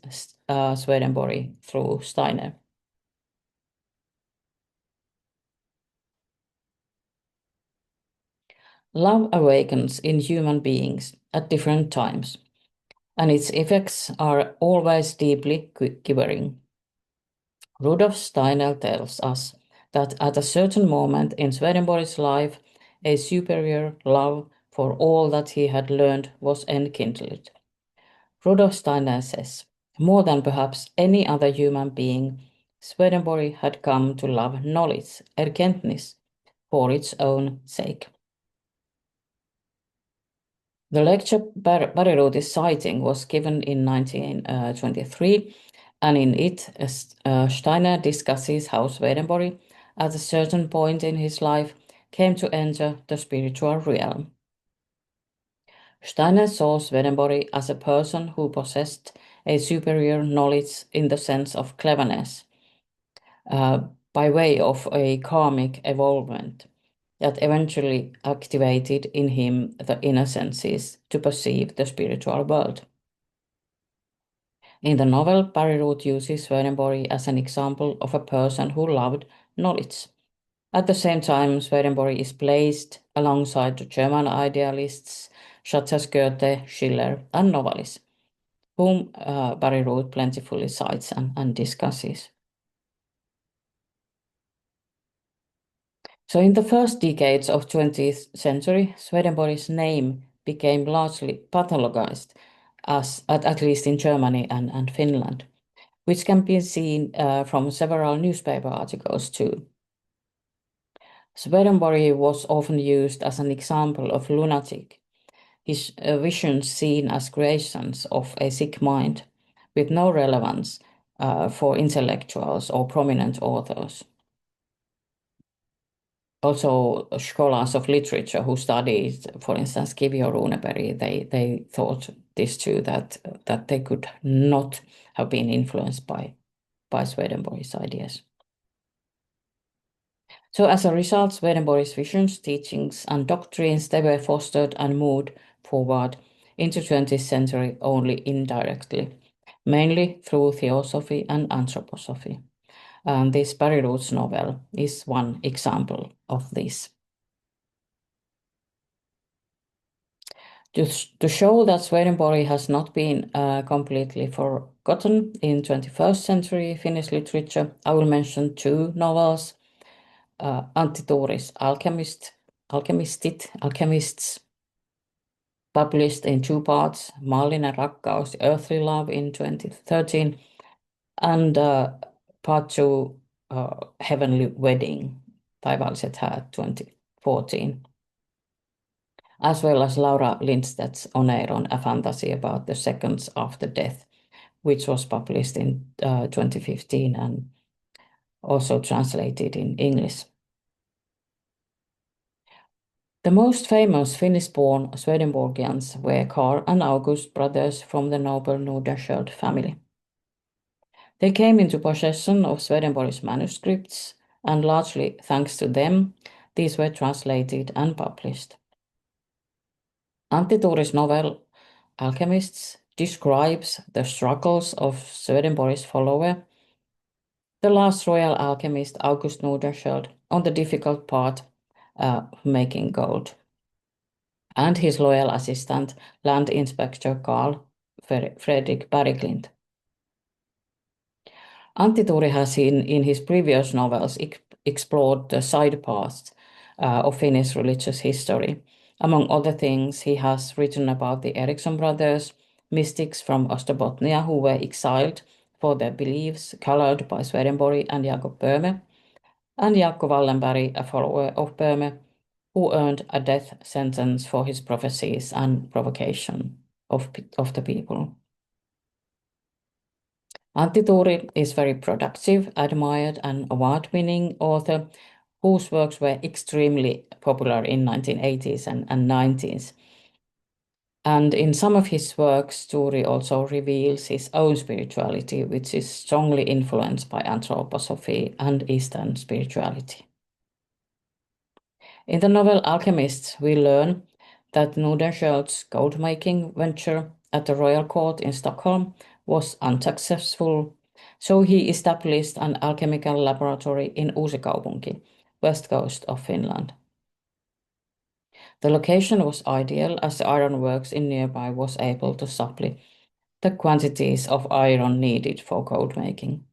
Swedenborg through Steiner. Love awakens in human beings at different times, and its effects are always deeply quivering. Rudolf Steiner tells us that at a certain moment in Swedenborg's life, a superior love for all that he had learned was enkindled. Rudolf Steiner says, more than perhaps any other human being, Swedenborg had come to love knowledge, erkenntnis, for its own sake. The lecture Bergroth is citing was given in 1923, and in it, Steiner discusses how Swedenborg, at a certain point in his life, came to enter the spiritual realm. Steiner saw Swedenborg as a person who possessed a superior knowledge in the sense of cleverness, by way of a karmic evolvement that eventually activated in him the inner senses to perceive the spiritual world. In the novel, Bergroth uses Swedenborg as an example of a person who loved knowledge. At the same time, Swedenborg is placed alongside the German idealists such as Goethe, Schiller, and Novalis, whom Bergroth plentifully cites and discusses. So in the first decades of 20th century, Swedenborg's name became largely pathologized, at least in Germany and Finland, which can be seen from several newspaper articles too. Swedenborg was often used as an example of lunatic, his visions seen as creations of a sick mind, with no relevance for intellectuals or prominent authors. Also, scholars of literature who studied, for instance, Kivi or Runeberg, they thought this too, that they could not have been influenced by Swedenborg's ideas. So as a result, Swedenborg's visions, teachings, and doctrines, they were fostered and moved forward into 20th century only indirectly, mainly through theosophy and anthroposophy. And this Bergroth's novel is one example of this. To show that Swedenborg has not been completely forgotten in 21st century Finnish literature, I will mention two novels, Antti Tuuris' Alchemists, published in two parts, Maallinen rakkaus, Earthly Love in 2013, and part two, Heavenly Wedding, Taivaalliset häät 2014, as well as Laura Lindstedt's Oneiron, a fantasy about the seconds after death, which was published in 2015 and also translated in English. The most famous Finnish-born Swedenborgians were Karl and August, brothers from the noble Nordenskiöld family. They came into possession of Swedenborg's manuscripts, and largely thanks to them, these were translated and published. Antti Tuuris' novel Alchemists describes the struggles of Swedenborg's follower, the last royal alchemist August Nordenskiöld, on the difficult part of making gold, and his loyal assistant, Land Inspector Carl Fredrik Berglind. Antti Tuuri has in his previous novels explored the side paths of Finnish religious history. Among other things, he has written about the Eriksson brothers, mystics from Österbottnia who were exiled for their beliefs, colored by Swedenborg and Jakob Böhme, and Jaakko Wallenberg, a follower of Böhme, who earned a death sentence for his prophecies and provocation of the people. Antti Tuuri is very productive, admired, and award-winning author whose works were extremely popular in 1980s and 90s. And in some of his works, Tuuri also reveals his own spirituality, which is strongly influenced by anthroposophy and Eastern spirituality. In the novel Alchemists, we learn that Nordenskiöld's gold-making venture at the royal court in Stockholm was unsuccessful, so he established an alchemical laboratory in Uusikaupunki, west coast of Finland. The location was ideal as the ironworks in nearby was able to supply the quantities of iron needed for gold making.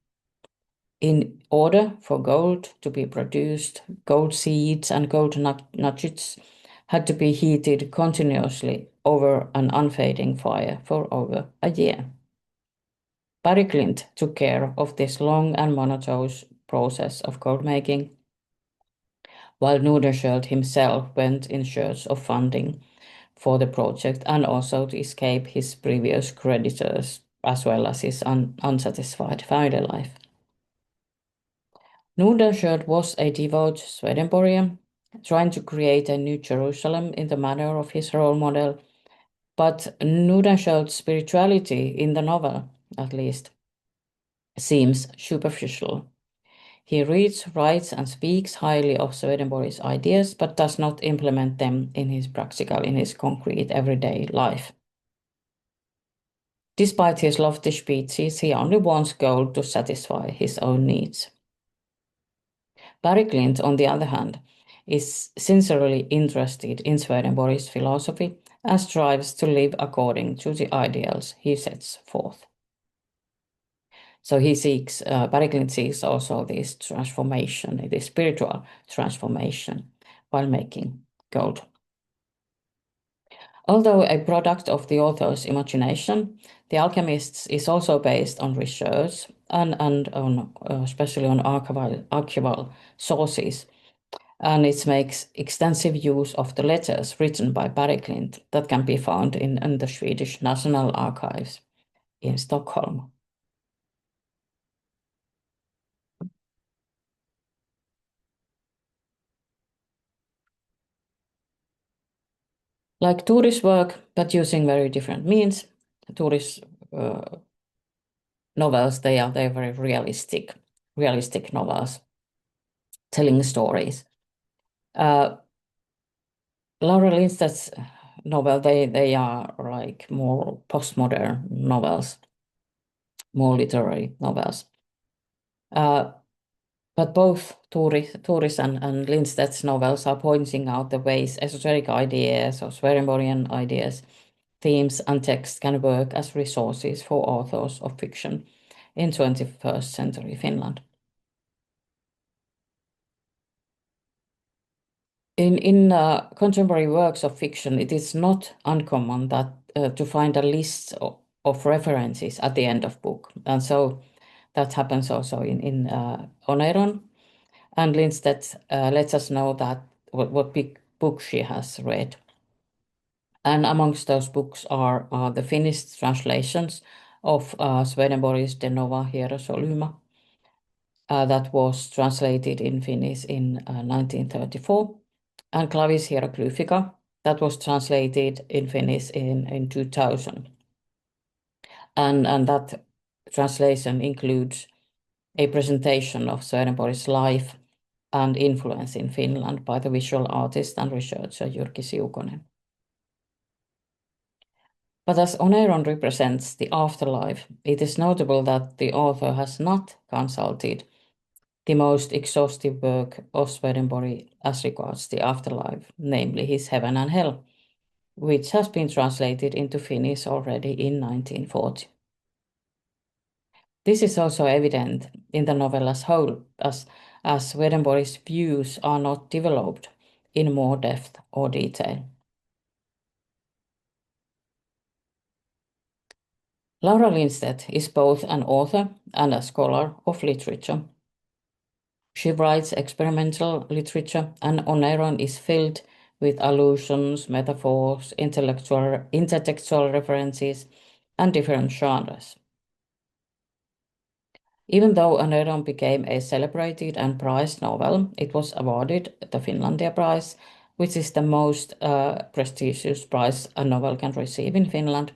In order for gold to be produced, gold seeds and gold nuggets had to be heated continuously over an unfading fire for over a year. Berglind took care of this long and monotonous process of gold making, while Nordenskiöld himself went in search of funding for the project and also to escape his previous creditors as well as his unsatisfied family life. Nordenskiöld was a devout Swedenborgian, trying to create a new Jerusalem in the manner of his role model, but Nordenskiöld's spirituality in the novel, at least, seems superficial. He reads, writes, and speaks highly of Swedenborg's ideas, but does not implement them in his concrete everyday life. Despite his lofty speeches, he only wants gold to satisfy his own needs. Berglind, on the other hand, is sincerely interested in Swedenborg's philosophy and strives to live according to the ideals he sets forth. So Berglind seeks also this transformation, this spiritual transformation, while making gold. Although a product of the author's imagination, The Alchemists is also based on research and on especially on archival sources, and it makes extensive use of the letters written by Berglind that can be found in the Swedish National Archives in Stockholm. Like Tuuri's work, but using very different means, Tuuri's novels, they are very realistic novels, telling stories. Laura Lindstedt's novel, they are like more postmodern novels, more literary novels. But both Turis and Lindstedt's novels are pointing out the ways esoteric ideas or Swedenborgian ideas, themes, and texts can work as resources for authors of fiction in 21st century Finland. In contemporary works of fiction, it is not uncommon that to find a list of references at the end of book, and so that happens also in Oneiron. And Lindstedt lets us know that what big book she has read. And amongst those books are the Finnish translations of Swedenborg's De Nova Hierosolyma that was translated in Finnish in 1934, and Clavis Hieroglyphica that was translated in Finnish in 2000. And that translation includes a presentation of Swedenborg's life and influence in Finland by the visual artist and researcher Jyrki Siukonen. But as Oneiron represents the afterlife, it is notable that the author has not consulted the most exhaustive work of Swedenborg as regards the afterlife, namely his Heaven and Hell, which has been translated into Finnish already in 1940. This is also evident in the novel as whole, as Swedenborg's views are not developed in more depth or detail. Laura Lindstedt is both an author and a scholar of literature. She writes experimental literature, and Oneiron is filled with allusions, metaphors, intertextual references, and different genres. Even though Oneiron became a celebrated and prized novel, it was awarded the Finlandia Prize, which is the most prestigious prize a novel can receive in Finland.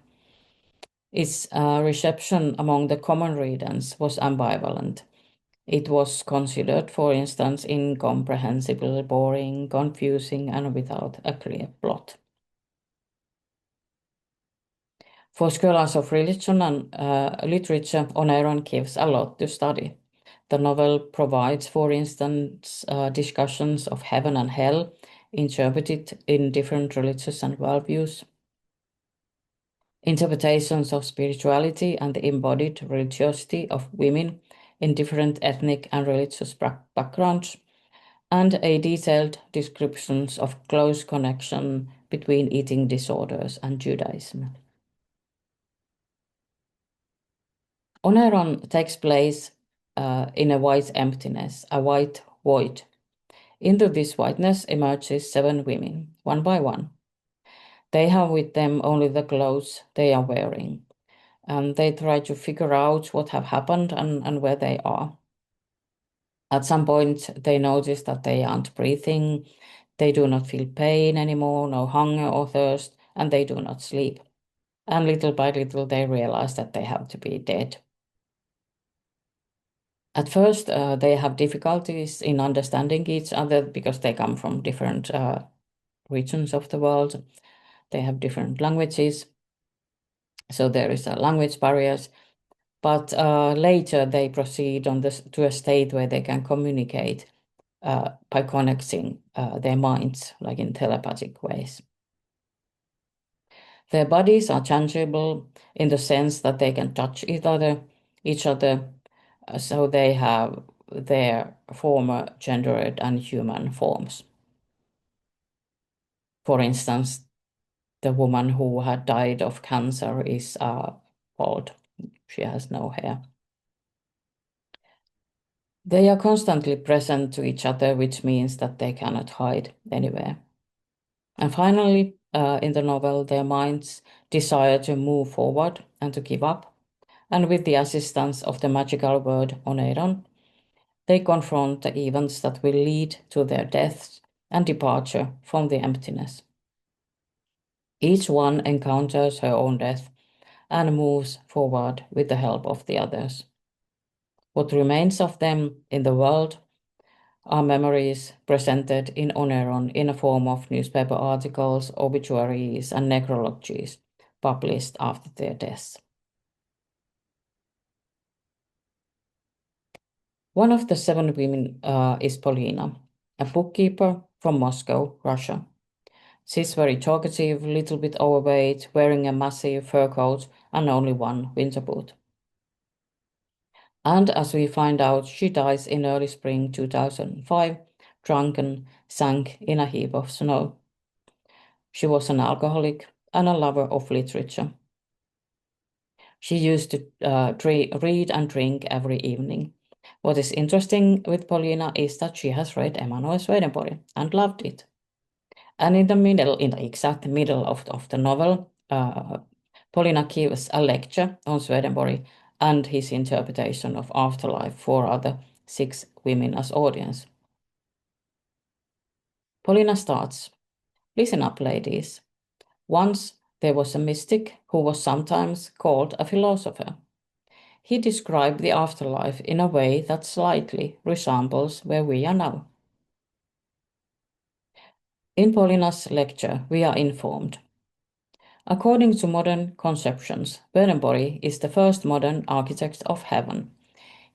Its reception among the common readers was ambivalent. It was considered, for instance, incomprehensible, boring, confusing, and without a clear plot. For scholars of religion and literature, Oneiron gives a lot to study. The novel provides, for instance, discussions of heaven and hell, interpreted in different religious and worldviews, interpretations of spirituality and the embodied religiosity of women in different ethnic and religious backgrounds, and a detailed descriptions of close connection between eating disorders and Judaism. Oneiron takes place in a white emptiness, a white void. Into this whiteness emerges 7 women, one by one. They have with them only the clothes they are wearing, and they try to figure out what have happened and where they are. At some point, they notice that they aren't breathing, they do not feel pain anymore, no hunger or thirst, and they do not sleep. And little by little, they realize that they have to be dead. At first, they have difficulties in understanding each other because they come from different regions of the world. They have different languages, so there is a language barriers. But later, they proceed to a state where they can communicate by connecting their minds, like in telepathic ways. Their bodies are changeable in the sense that they can touch each other, so they have their former gendered and human forms. For instance, the woman who had died of cancer is bald. She has no hair. They are constantly present to each other, which means that they cannot hide anywhere. And finally, in the novel, their minds desire to move forward and to give up. And with the assistance of the magical word Oneiron, they confront the events that will lead to their deaths and departure from the emptiness. Each one encounters her own death and moves forward with the help of the others. What remains of them in the world are memories presented in Oneiron in a form of newspaper articles, obituaries, and necrologies published after their deaths. One of the 7 women is Polina, a bookkeeper from Moscow, Russia. She's very talkative, little bit overweight, wearing a massive fur coat and only one winter boot. And as we find out, she dies in early spring 2005, drunken, sank in a heap of snow. She was an alcoholic and a lover of literature. She used to read and drink every evening. What is interesting with Polina is that she has read Emanuel Swedenborg and loved it. And in the exact middle of the novel, Polina gives a lecture on Swedenborg and his interpretation of afterlife for other 6 women as audience. Polina starts, "Listen up, ladies. Once there was a mystic who was sometimes called a philosopher. He described the afterlife in a way that slightly resembles where we are now." In Polina's lecture, we are informed. According to modern conceptions, Swedenborg is the first modern architect of heaven.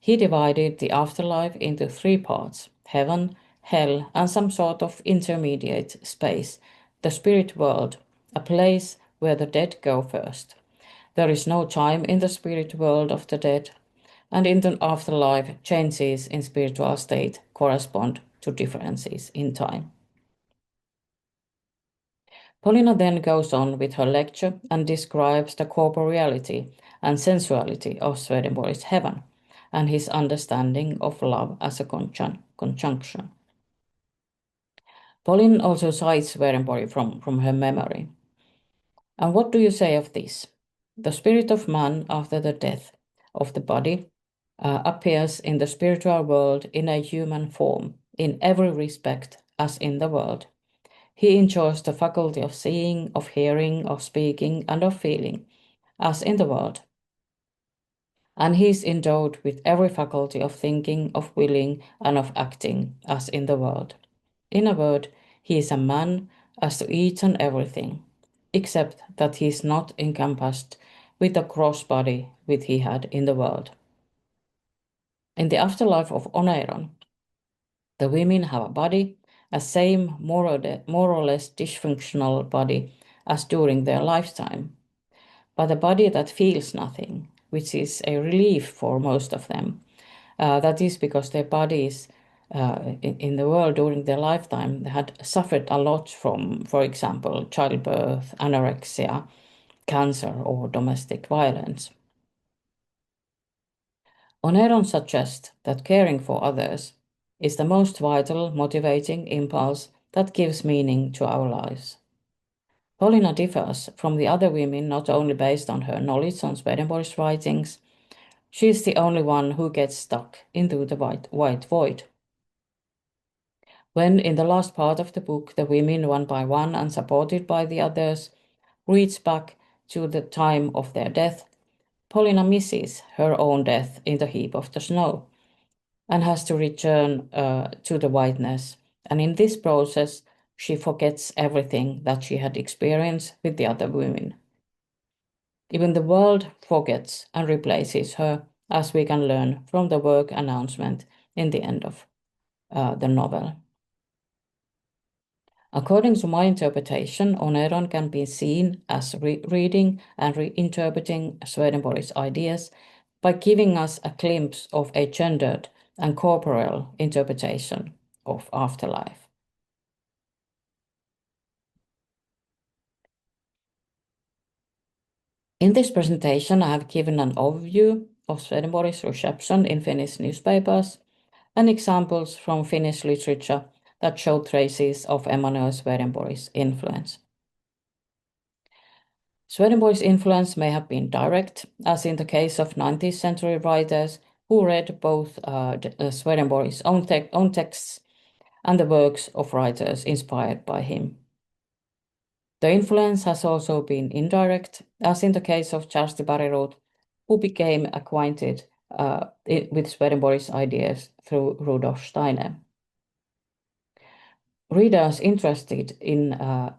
He divided the afterlife into 3 parts: heaven, hell, and some sort of intermediate space, the spirit world, a place where the dead go first. There is no time in the spirit world of the dead, and in the afterlife, changes in spiritual state correspond to differences in time. Polina then goes on with her lecture and describes the corporeality and sensuality of Swedenborg's heaven and his understanding of love as a conjunction. Pauline also cites Swedenborg from her memory. "And what do you say of this? The spirit of man after the death of the body appears in the spiritual world in a human form, in every respect as in the world. He enjoys the faculty of seeing, of hearing, of speaking, and of feeling, as in the world. And he is endowed with every faculty of thinking, of willing, and of acting, as in the world. In a word, he is a man as to each and everything, except that he is not encompassed with the gross body which he had in the world." In the afterlife of Oneiron, the women have a body, a same more or less dysfunctional body as during their lifetime, but a body that feels nothing, which is a relief for most of them. That is because their bodies in the world during their lifetime had suffered a lot from, for example, childbirth, anorexia, cancer, or domestic violence. Oneiron suggests that caring for others is the most vital, motivating impulse that gives meaning to our lives. Polina differs from the other women not only based on her knowledge on Swedenborg's writings, she is the only one who gets stuck into the white void. When in the last part of the book the women, one by one and supported by the others, reach back to the time of their death, Polina misses her own death in the heap of the snow and has to return to the whiteness. And in this process, she forgets everything that she had experienced with the other women. Even the world forgets and replaces her, as we can learn from the work announcement in the end of the novel. According to my interpretation, Oneiron can be seen as reading and reinterpreting Swedenborg's ideas by giving us a glimpse of a gendered and corporeal interpretation of afterlife. In this presentation, I have given an overview of Swedenborg's reception in Finnish newspapers and examples from Finnish literature that show traces of Emanuel Swedenborg's influence. Swedenborg's influence may have been direct, as in the case of 19th century writers who read both Swedenborg's own texts and the works of writers inspired by him. The influence has also been indirect, as in the case of Kersti Bergroth, who became acquainted with Swedenborg's ideas through Rudolf Steiner. Readers interested in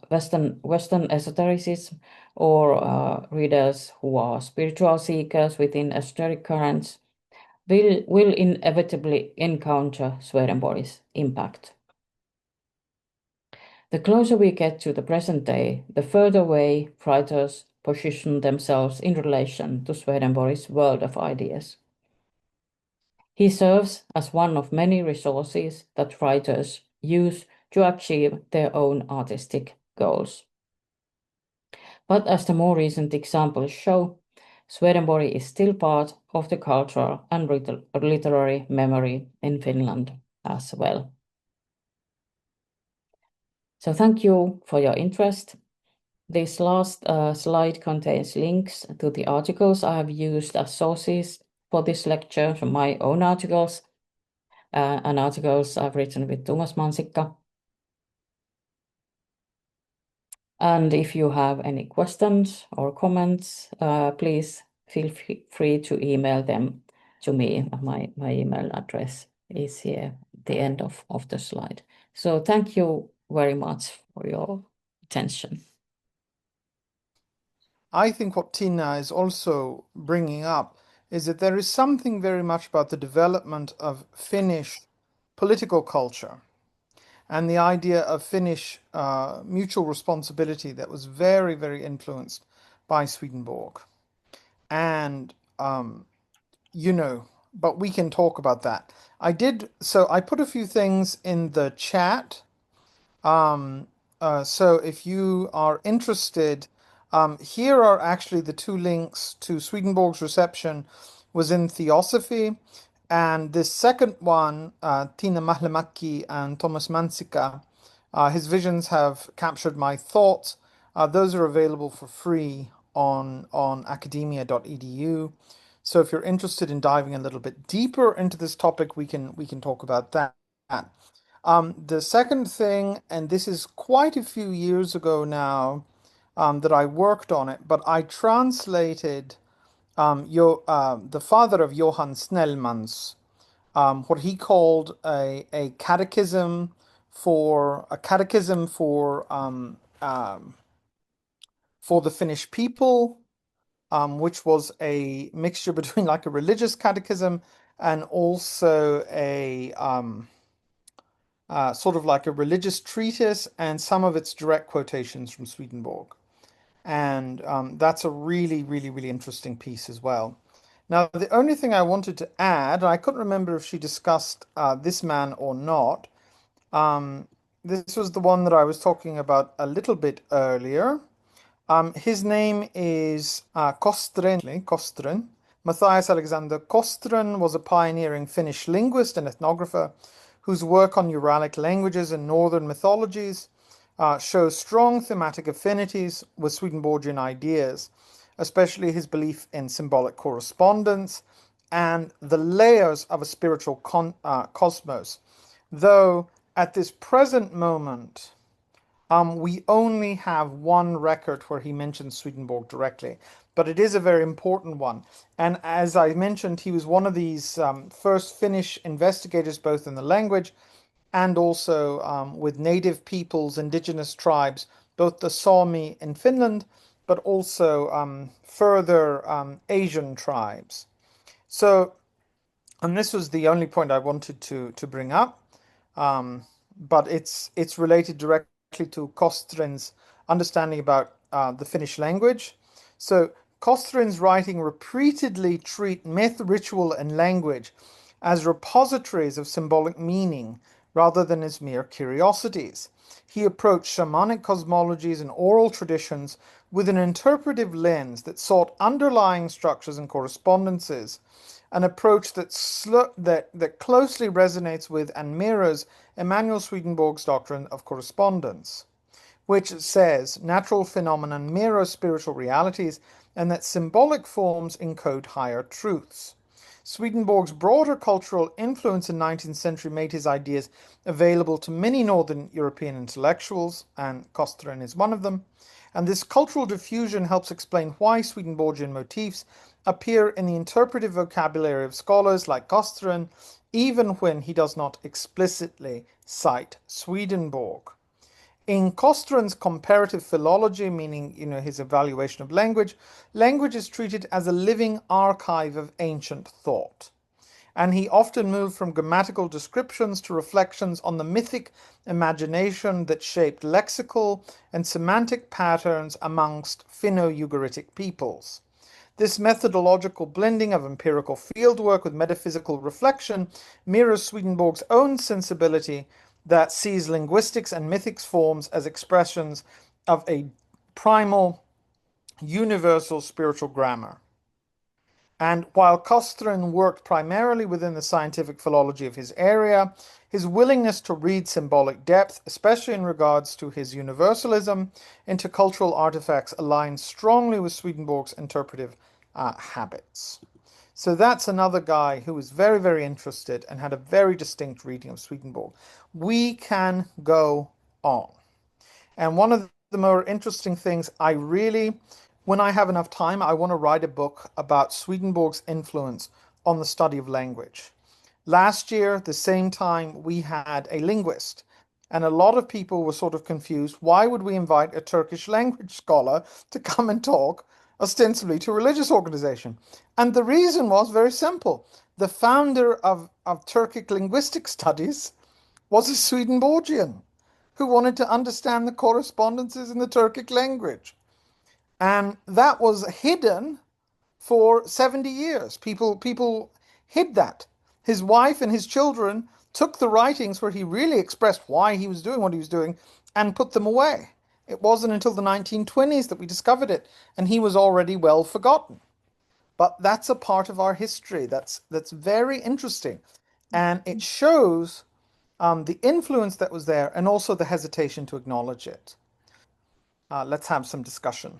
Western esotericism or readers who are spiritual seekers within esoteric currents will inevitably encounter Swedenborg's impact. The closer we get to the present day, the further away writers position themselves in relation to Swedenborg's world of ideas. He serves as one of many resources that writers use to achieve their own artistic goals. But as the more recent examples show, Swedenborg is still part of the cultural and literary memory in Finland as well. So thank you for your interest. This last slide contains links to the articles I have used as sources for this lecture from my own articles and articles I've written with Tuomas Mansikka. And if you have any questions or comments, please feel free to email them to me. My email address is here at the end of the slide. So thank you very much for your attention. I think what Tiina is also bringing up is that there is something very much about the development of Finnish political culture and the idea of Finnish mutual responsibility that was very, very influenced by Swedenborg. And, you know, but we can talk about that. I put a few things in the chat. So if you are interested, here are actually the two links to Swedenborg's reception was in Theosophy, and the second one, Tiina Mahlamäki and Toomas Mansikka, his visions have captured my thoughts. Those are available for free on academia.edu. So if you're interested in diving a little bit deeper into this topic, we can talk about that. The second thing, and this is quite a few years ago now, that I worked on it, but I translated the father of Johann Snellman's, what he called a catechism for the Finnish people, which was a mixture between like a religious catechism and also a sort of like a religious treatise and some of its direct quotations from Swedenborg. And that's a really, really, really interesting piece as well. Now, the only thing I wanted to add, I couldn't remember if she discussed this man or not. This was the one that I was talking about a little bit earlier. His name is Kostren. Matthias Alexander Kostren was a pioneering Finnish linguist and ethnographer whose work on Uralic languages and northern mythologies shows strong thematic affinities with Swedenborgian ideas, especially his belief in symbolic correspondence and the layers of a spiritual cosmos. Though at this present moment, we only have one record where he mentions Swedenborg directly, but it is a very important one. And as I mentioned, he was one of these first Finnish investigators, both in the language and also with native peoples, indigenous tribes, both the Sami in Finland, but also further Asian tribes. So, and this was the only point I wanted to bring up, but it's related directly to Kostrin's understanding about the Finnish language. So Kostrin's writing repeatedly treat myth, ritual, and language as repositories of symbolic meaning rather than as mere curiosities. He approached shamanic cosmologies and oral traditions with an interpretive lens that sought underlying structures and correspondences, an approach that closely resonates with and mirrors Emanuel Swedenborg's doctrine of correspondence, which says natural phenomena mirror spiritual realities and that symbolic forms encode higher truths. Swedenborg's broader cultural influence in 19th century made his ideas available to many Northern European intellectuals, and Kostren is one of them. And this cultural diffusion helps explain why Swedenborgian motifs appear in the interpretive vocabulary of scholars like Kostren, even when he does not explicitly cite Swedenborg. In Kostren's comparative philology, meaning his evaluation of language, language is treated as a living archive of ancient thought. and he often moved from grammatical descriptions to reflections on the mythic imagination that shaped lexical and semantic patterns amongst Finno-Ugaritic peoples. This methodological blending of empirical fieldwork with metaphysical reflection mirrors Swedenborg's own sensibility that sees linguistics and mythics forms as expressions of a primal, universal spiritual grammar. And while Kostrin worked primarily within the scientific philology of his area, his willingness to read symbolic depth, especially in regards to his universalism, into cultural artifacts aligns strongly with Swedenborg's interpretive habits. So that's another guy who was very, very interested and had a very distinct reading of Swedenborg. We can go on. And one of the more interesting things when I have enough time, I want to write a book about Swedenborg's influence on the study of language. Last year, the same time, we had a linguist, and a lot of people were sort of confused. Why would we invite a Turkish language scholar to come and talk ostensibly to a religious organization? And the reason was very simple. The founder of Turkic linguistic studies was a Swedenborgian who wanted to understand the correspondences in the Turkic language. And that was hidden for 70 years. People hid that. His wife and his children took the writings where he really expressed why he was doing what he was doing and put them away. It wasn't until the 1920s that we discovered it, and he was already well forgotten. But that's a part of our history that's very interesting, and it shows the influence that was there and also the hesitation to acknowledge it. Let's have some discussion.